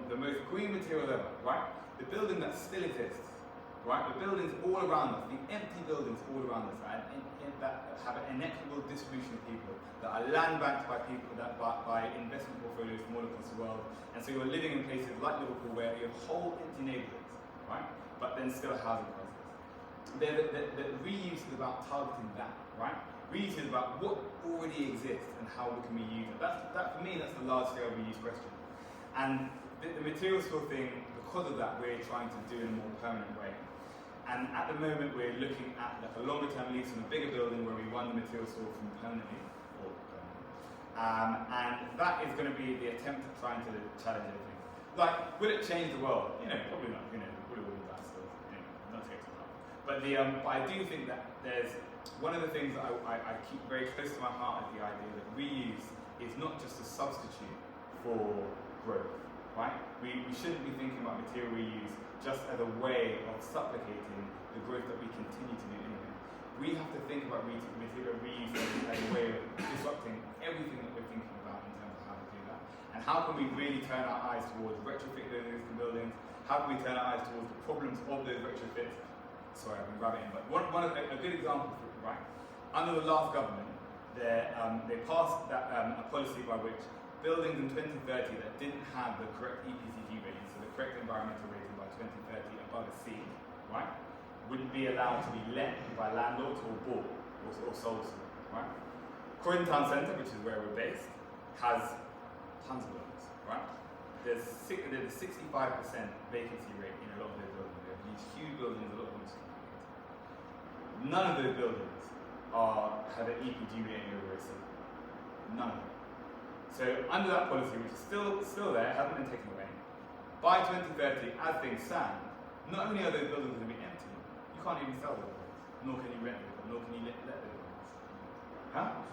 Speaker 1: the most green material ever, right? The building that still exists, right? The buildings all around us, the empty buildings all around us, right? That have an inequitable distribution of people, that are land banked by people, that by investment portfolios from all across the world. And so you're living in places like Liverpool where you have whole empty neighbourhoods, right? But then still a housing crisis. The reuse is about targeting that, right? Reuse is about what already exists and how we can reuse it. That for me, that's the large scale reuse question. And the material store thing, because of that, we're trying to do in a more permanent way. And at the moment, we're looking at like a longer term lease on a bigger building where we run the material store from permanently. And that is going to be the attempt at trying to challenge everything. Like, will it change the world? Probably not. Probably wouldn't that still. Not take too long. But I do think that there's one of the things that I keep very close to my heart is the idea that reuse is not just a substitute for growth, right? We shouldn't be thinking about material reuse just as a way of supplicating the growth that we continue to do anyway. We have to think about material reuse as a way of disrupting everything that we're thinking about in terms of how to do that. And how can we really turn our eyes towards retrofit those existing buildings? How can we turn our eyes towards the problems of those retrofits? Sorry, I've been grabbing it, but a good example, right? Under the last government, they passed a policy by which buildings in 2030 that didn't have the correct EPCG rating, so the correct environmental rating by 2030 above a C, right, wouldn't be allowed to be let by landlords or bought or sold to them, right? Croydon Town Centre, which is where we're based, has tons of buildings, right? There's a 65% vacancy rate in a lot of those buildings. We have these huge buildings, a lot of them are complicated. None of those buildings have an EPG rating over a C. None of them. So under that policy, which is still there, hasn't been taken away, by 2030, as things stand, not only are those buildings going to be empty, you can't even sell those buildings, nor can you rent them, nor can you let those buildings. Huh?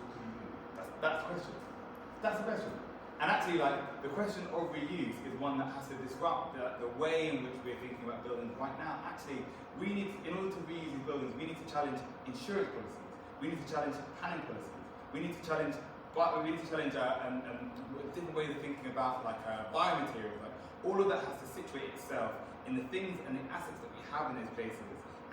Speaker 1: That's the question. That's the question. And actually, like, the question of reuse is one that has to disrupt the way in which we're thinking about buildings right now. Actually, we need, in order to reuse these buildings, we need to challenge insurance policies. We need to challenge planning policies. We need to challenge different ways of thinking about biomaterials. Like, all of that has to situate itself in the things and the assets that we have in those places,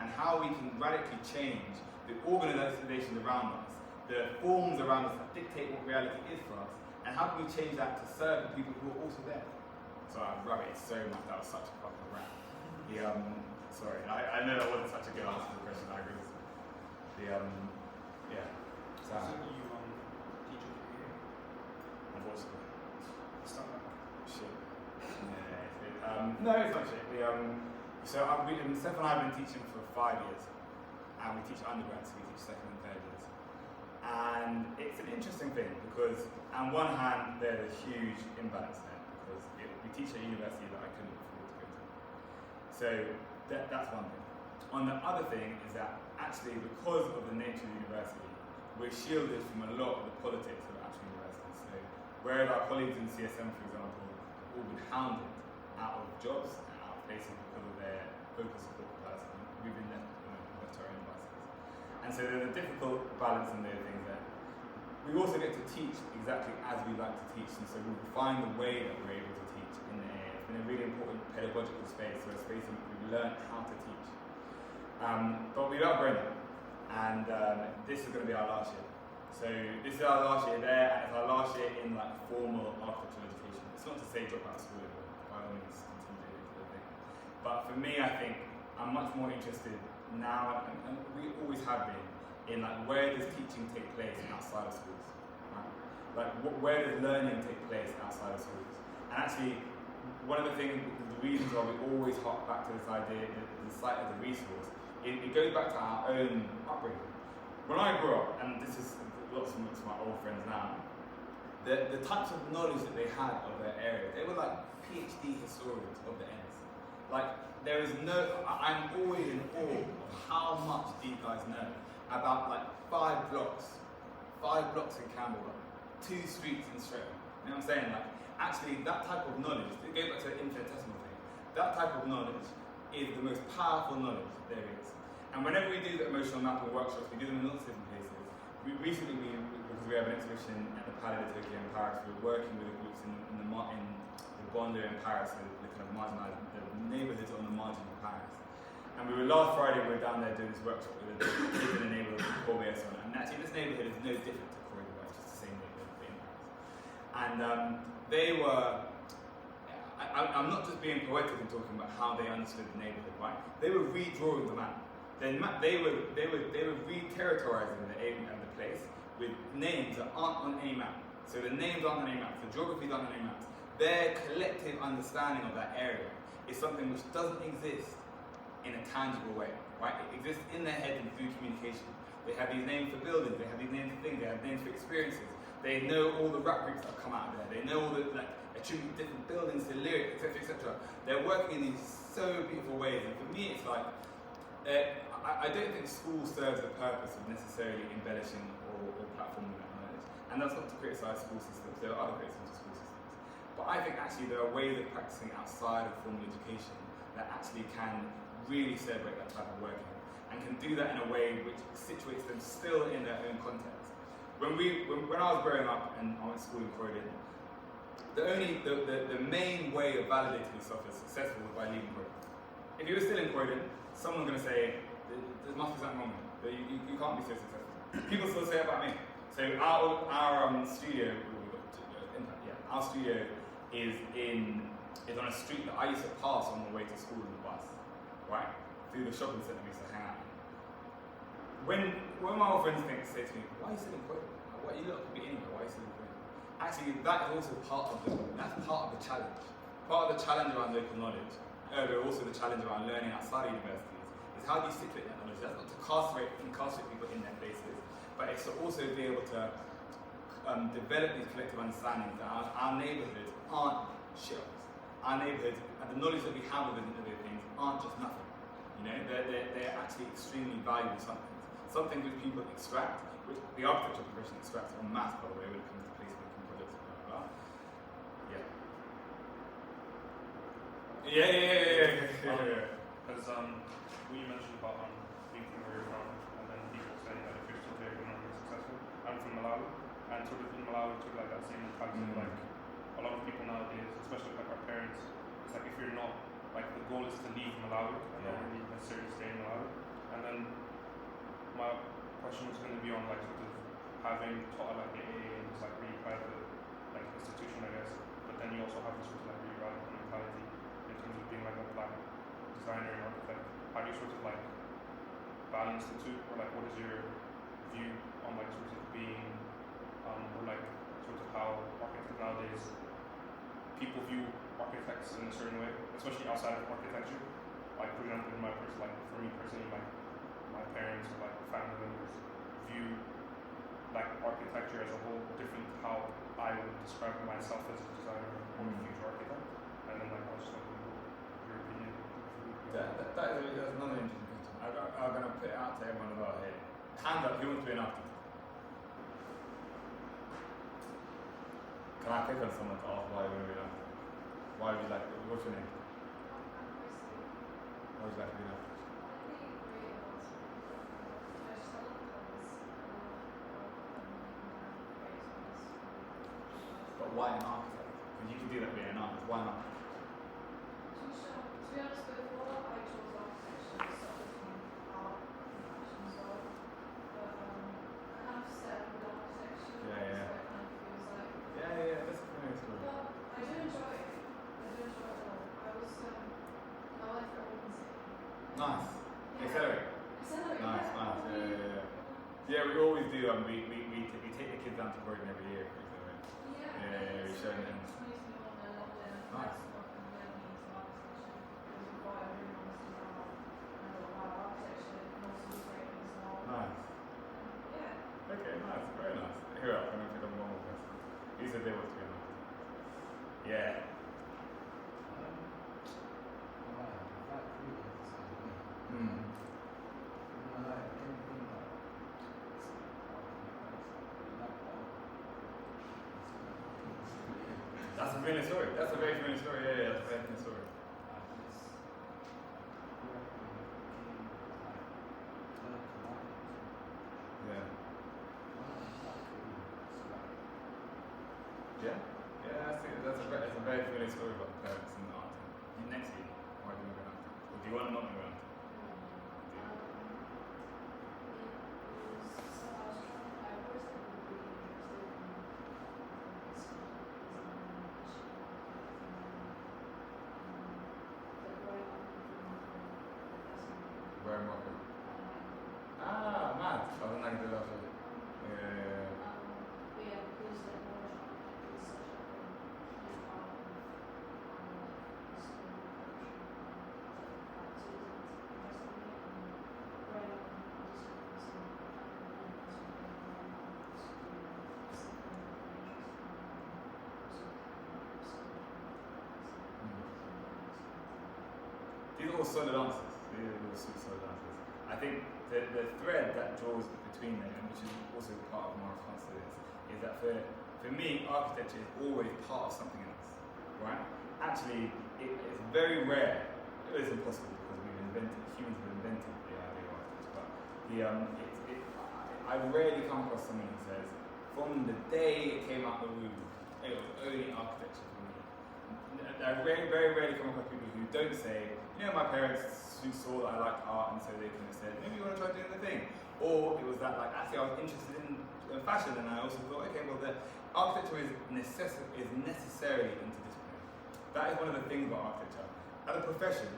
Speaker 1: and how we can radically change the organizations around us, the forms around us that dictate what reality is for us, and how can we change that to serve the people who are also there. So I've rubbed it so much. That was such a fucking rant. Sorry, I know that wasn't such a good answer to the question. I agree. Yeah.
Speaker 2: So you teach over here?
Speaker 1: Unfortunately.
Speaker 2: It's not like
Speaker 1: Shit. No, it's not shit. Steph and I have been teaching for 5 years, and we teach undergrads, so we teach second and third years. And it's an interesting thing because, on one hand, there's a huge imbalance there because we teach at a university that I couldn't afford to go to. So that's one thing. On the other thing is that actually, because of the nature of the university, we're shielded from a lot of the politics of actual universities. So whereas our colleagues in CSM, for example, have all been hounded out of jobs and out of places because of their vocal support capacity, we've been left to our own devices. And so there's a difficult balance in those things there. We also get to teach exactly as we like to teach, and so we find the way that we're able to teach in the AA. It's been a really important pedagogical space, so a space in which we've learned how to teach. But we've outgrown it, and this is going to be our last year. So this is our last year there, and it's our last year in formal architectural education. It's not to say drop out of school, by all means continue to do the thing. But for me, I think I'm much more interested now, and we always have been, in where does teaching take place outside of schools? Right? Where does learning take place outside of schools? And actually, one of the reasons why we always hark back to this idea, the site as a resource, it goes back to our own upbringing. When I grew up, and this is lots of my old friends now, the types of knowledge that they had of their area, they were PhD historians of the ends. There is I'm always in awe of how much these guys know about 5 blocks in Camberwell, 2 streets in Streatham. You know what I'm saying? Actually, that type of knowledge, to go back to the infinitesimal thing, that type of knowledge is the most powerful knowledge there is. And whenever we do the emotional mapping workshops, we do them in lots of different places. Because we have an exhibition at the Palais de Tokyo in Paris, we're working with the groups in the Banlieue in Paris, so the kind of marginalised, the neighbourhoods on the margin of Paris. And last Friday we were down there doing this workshop with the kids in the neighbourhood of Corbeil on it. And actually this neighbourhood is no different to Croydon, it's just the same neighbourhood in Paris. And they were, I'm not just being poetic in talking about how they understood the neighbourhood, right? They were redrawing the map. They were re-territorising the place with names that aren't on any map. So the names aren't on any maps, the geographies aren't on any maps. Their collective understanding of that area is something which doesn't exist in a tangible way, right? It exists in their head and through communication. They have these names for buildings, they have these names for things, they have names for experiences. They know all the rap groups that come out of there. They know all the attribute different buildings to lyrics, etc., etc. They're working in these so beautiful ways, and for me, it's I don't think school serves the purpose of necessarily embellishing or platforming that knowledge. And that's not to criticise school systems, there are other criticisms of school systems. But I think actually there are ways of practicing outside of formal education that actually can really celebrate that type of working and can do that in a way which situates them still in their own context. When I was growing up and I went to school in Croydon, the main way of validating yourself as successful was by leaving Croydon. If you were still in Croydon, someone's going to say, there must be something wrong with you. You can't be so successful. People still say it about me. So our studio, our studio is on a street that I used to pass on the way to school in the bus, right? Through the shopping centre we used to hang out in. When my old friends say to me, why are you still in Croydon? What, you look to be anywhere, why are you still in Croydon? Actually, that is also part of the challenge. Part of the challenge around local knowledge, but also the challenge around learning outside of universities, is how do you situate that knowledge? That's not to incarcerate people in their places, but it's to also be able to develop these collective understandings that our neighbourhoods aren't shells. Our neighbourhoods and the knowledge that we have within those things aren't just nothing. You know, they're actually extremely valuable somethings. Something which people extract, which the architecture profession extracts en masse, by the way, when it comes to placemaking projects and blah blah blah. Yeah.
Speaker 2: Because what you mentioned about being from where you're from, and then people saying that if you're still there, you're not really successful. I'm from Malawi, and sort of in Malawi, sort of like that same mentality. Like a lot of people nowadays, especially like our parents, it's like if you're not, like the goal is to leave Malawi and not really necessarily stay in Malawi. And then my question was going to be on like sort of having taught at like the AA and this like really private like institution, I guess. But then you also have this sort of like really radical mentality in terms of being like a black designer and architect. How do you sort of like balance the two, or like what is your view on like sort of being or like sort of how architects nowadays, people view architects in a certain way, especially outside of architecture? Like for example, in my like for me personally, like my parents or like family members view like architecture as a whole different to how I would describe myself as a designer or a future architect. And then like I was just like, your opinion.
Speaker 1: That's another interesting question. I'm going to put it out to everyone as well here. Hand up, who wants to be an architect? Can I pick on someone to ask why you want to be an architect? Why would you like, what's your name? Why would you like to be an architect? But why an architect? Because you can do that being an artist. Why not? Nice. Accelerate. Nice. Yeah, we always do. We take the kids down to Croydon every year. We show them. Nice. Nice. Okay, nice. Very nice. Here, I'm going to pick up one more person. Who said they want to be an architect? Yeah. That's a familiar story. That's a very familiar story. Yeah, that's a very familiar story. That's a very familiar story about the parents and the art. Next year, why do you want to go out? Or do you want to not go out? Where am I from? Ah, mad. I was not going to do that. These are all solid answers. These are all super solid answers. I think the thread that draws between them, which is also part of my response to this, is that for me, architecture is always part of something else, right? Actually, it's very rare. It is impossible because humans have invented the idea of architecture. But I rarely come across someone who says, from the day it came out of the womb, it was only architecture for me. I very rarely come across people who don't say, my parents who saw that I liked art and so they kind of said, maybe you want to try doing the thing. Or it was that actually I was interested in fashion and I also thought, okay, well the architecture is necessarily interdisciplinary. That is one of the things about architecture. As a profession,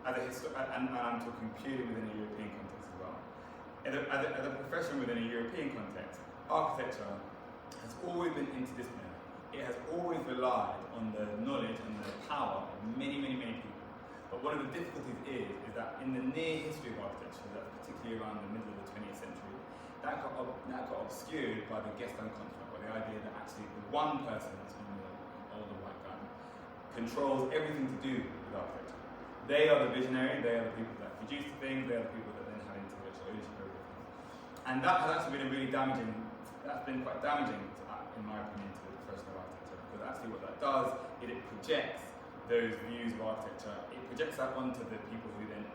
Speaker 1: and I'm talking purely within a European context as well. As a profession within a European context, architecture has always been interdisciplinary. It has always relied on the knowledge and the power of many people. But one of the difficulties is that in the near history of architecture, that particularly around the middle of the 20th century, that got obscured by the Gestan construct, by the idea that actually the one person, that's normally an older white guy, controls everything to do with architecture. They are the visionary, they are the people that produce the things, they are the people that then have intellectual ownership over things. And that has actually been quite damaging, in my opinion, to the profession of architecture, because actually what that does is it projects those views of architecture, it projects that onto the people who then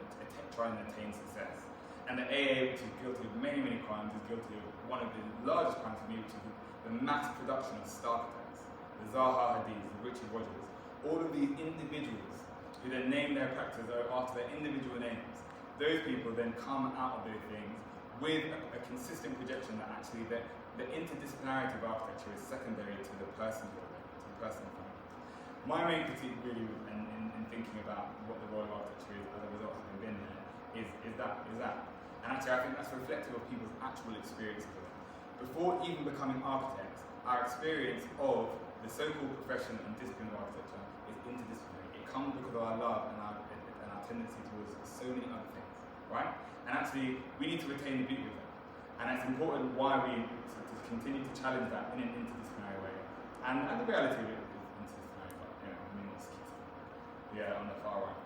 Speaker 1: try and attain success. And the AA, which is guilty of many crimes, is guilty of one of the largest crimes for me, which is the mass production of star architects, the Zaha Hadid, the Richard Rogers, all of these individuals who then name their practices after their individual names. Those people then come out of those things with a consistent projection that actually the interdisciplinarity of architecture is secondary to the person in front of it. My main critique really in thinking about what the role of architecture is as a result of having been there is that. And actually I think that's reflective of people's actual experience of it. Before even becoming architects, our experience of the so-called profession and discipline of architecture is interdisciplinary. It comes because of our love and our tendency towards so many other things, right? And actually we need to retain the beauty of it. And it's important why we continue to challenge that in an interdisciplinary way. And the reality of it, yeah, on the far right.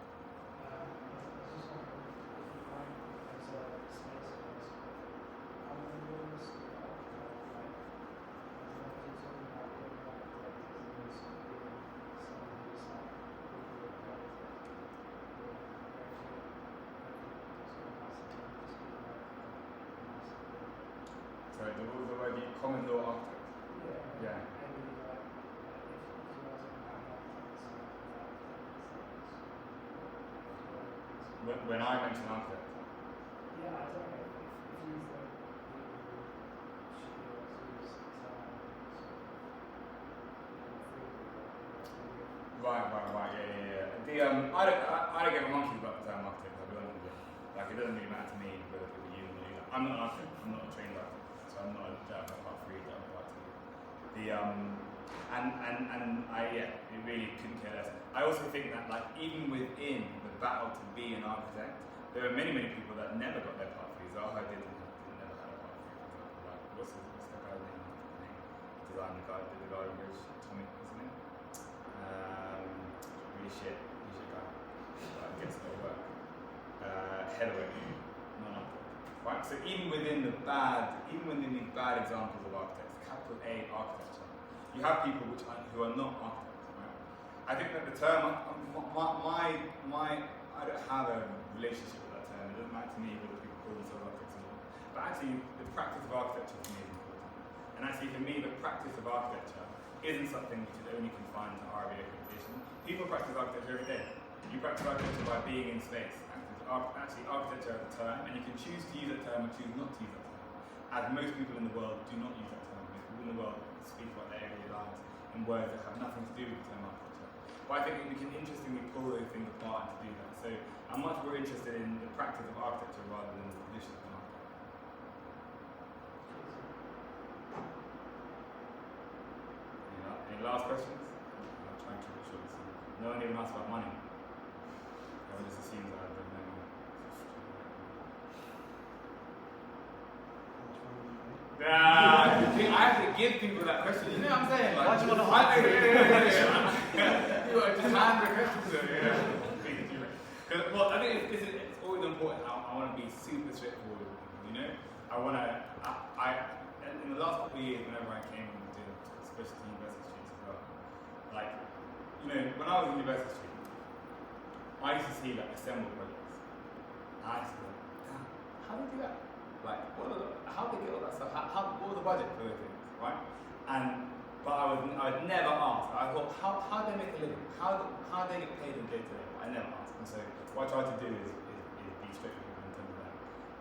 Speaker 1: Sorry, what was the word? Common law architect? Yeah. When I mention architect.
Speaker 4: Yeah, I don't know if you use the should be able to use
Speaker 1: Right, yeah. I don't give a monkey about the term architect, I'll be honest with you. Like, it doesn't really matter to me whether people use it or not. I'm not an architect, I'm not a trained architect, so I'm not a part 3 part 2. It really couldn't care less. I also think that, like, even within the battle to be an architect, there are many people that never got their part 3. Zaha never had a part 3, for example. Like, what's the guy's name? Designed the Garden Bridge, Tommy, what's his name? Really shit guy. Gets no work. Headaway, not architect. Right? So even within these bad examples of architects, capital A architecture, you have people who are not architects. Right? I think that the term, I don't have a relationship with that term. It doesn't matter to me whether people call themselves architects or not. But actually, the practice of architecture for me is important. And actually, for me, the practice of architecture isn't something which is only confined to RBA accreditation. People practice architecture every day. You practice architecture by being in space. Actually, architecture as a term, and you can choose to use that term or choose not to use that term. As most people in the world do not use that term. Most people in the world speak about their everyday lives in words that have nothing to do with the term architecture. But I think we can interestingly pull those things apart and to do that. So I'm much more interested in the practice of architecture rather than the position of an architect. Any last questions? I'm trying to make sure this is. No one even asked about money. Everyone just assumes that I don't know. I have to give people that question. You know what I'm saying? Like,
Speaker 4: why do you want to hide it?
Speaker 1: You just hand the question to them. Well, I think it's always important. I want to be super straightforward with people. You know, I want to. In the last couple of years, whenever I came and did, especially university students as well, like, you know, when I was in university student, I used to see like assembled projects. And I used to go, damn, how do they do that? Like, how do they get all that stuff? What was the budget for those things, right? But I would never ask. I thought, how do they make a living? How do they get paid in day to day? I never asked. And so what I tried to do is be straight with people in terms of that.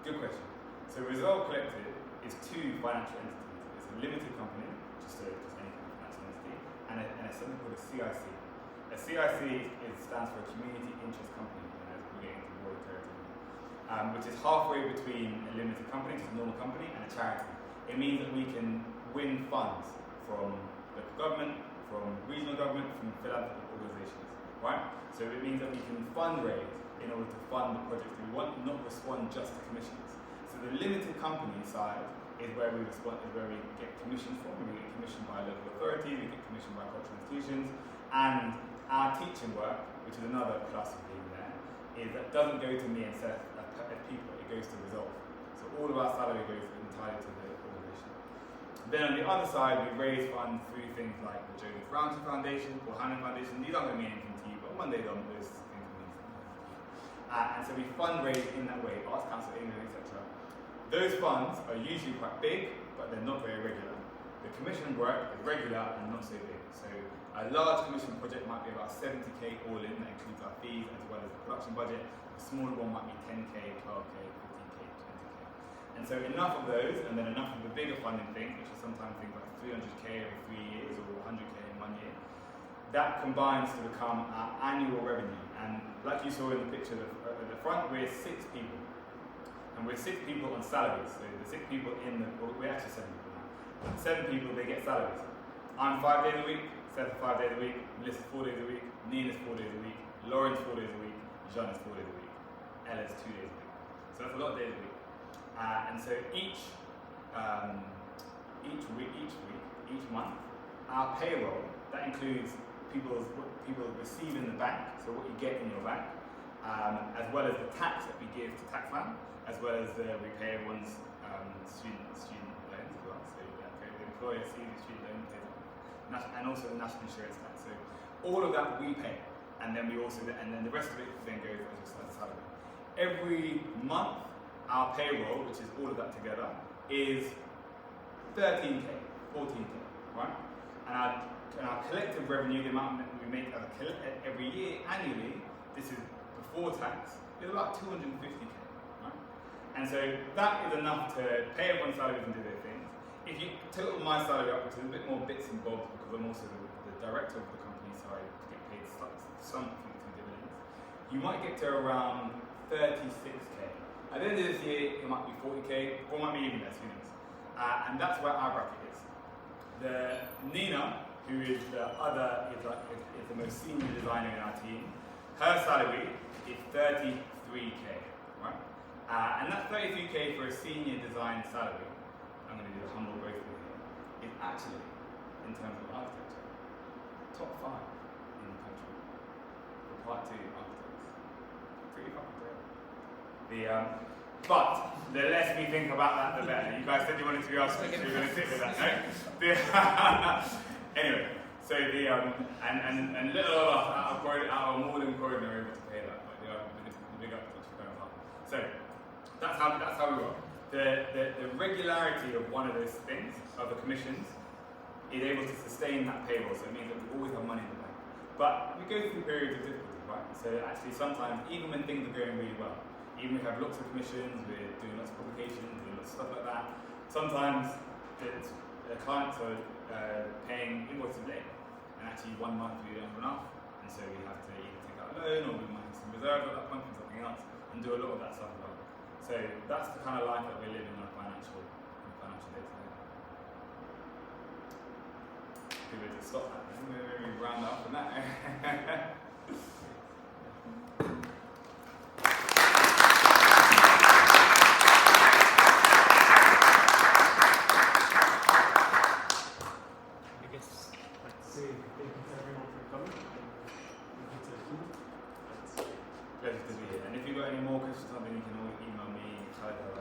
Speaker 1: Good question. So Resolve Collective is two financial entities. It's a limited company, just any kind of financial entity, and something called a CIC. A CIC stands for a Community Interest Company, as we get into broader territory, which is halfway between a limited company, just a normal company, and a charity. It means that we can win funds from local government, from regional government, from philanthropic organisations, right? So it means that we can fundraise in order to fund the projects that we want, not respond just to commissions. So the limited company side is where we get commissioned from. We get commissioned by local authorities, we get commissioned by cultural institutions, and our teaching work, which is another plus of being there, is that doesn't go to me and Seth as people, it goes to Resolve. So all of our salary goes entirely to the organisation. Then on the other side, we raise funds through things like the Joseph Roundtree Foundation or Hannon Foundation. These aren't going to mean anything to you, but one day those things will mean something to you. And so we fundraise in that way, Arts Council England, etc. Those funds are usually quite big, but they're not very regular. The commission work is regular and not so big. So a large commission project might be about 70k all in, that includes our fees as well as the production budget. A smaller one might be 10k, 12k, 15k, 20k. And so enough of those, and then enough of the bigger funding things, which are sometimes things like 300k over 3 years or 100k in 1 year, that combines to become our annual revenue. And like you saw in the picture at the front, we're 6 people. And we're 6 people on salaries. So the 6 people we're actually 7 people now. 7 people, they get salaries. I'm 5 days a week, Seth 5 days a week, Melissa's 4 days a week, Nina's 4 days a week, Lauren's 4 days a week, Jean's 4 days a week, Ella's 2 days a week. So that's a lot of days a week. And so each month, our payroll, that includes what people receive in the bank, so what you get in your bank, as well as the tax that we give to Taxman, as well as we pay everyone's student loans as well. So the employer sees the student loan, pays it, and also the national insurance tax. So all of that we pay, and then the rest of it then goes as a salary. Every month, our payroll, which is all of that together, is 13k, 14k, right? And our collective revenue, the amount that we make every year annually, this is before tax, is about 250k. And so that is enough to pay everyone's salaries and do their things. If you total my salary up, which is a bit more bits and bobs because I'm also the director of the company, so I get paid something through dividends, you might get to around 36k. At the end of this year, it might be 40k, or it might be even less, who knows. And that's where our bracket is. Nina, who is is the most senior designer in our team, her salary is 33k, right? And that 33k for a senior design salary, I'm going to do a humble growth here, is actually, in terms of architecture, top 5 in the country for Part 2 architects. Pretty fucking great. But the less we think about that, the better. You guys said you wanted to be asked, so you're going to stick with that, no? Anyway, so and little of us out of more than Croydon are able to pay that, but the big up to going up. So that's how we work. The regularity of one of those things, of the commissions, is able to sustain that payroll. So it means that we always have money in the bank. But we go through periods of difficulty, right? So actually, sometimes even when things are going really well, even if we have lots of commissions, we're doing lots of publications, doing lots of stuff like that. Sometimes the clients are paying invoices late, and actually 1 month we don't have enough, and so we have to either take out a loan or we might have some reserves at that point from something else, and do a lot of that stuff as well. So that's the kind of life that we're living on a financial day-to-day. Good way to stop that. Maybe round up from that. Pleasure to be here. And if you've got any more questions, something you can always email me, Tyler,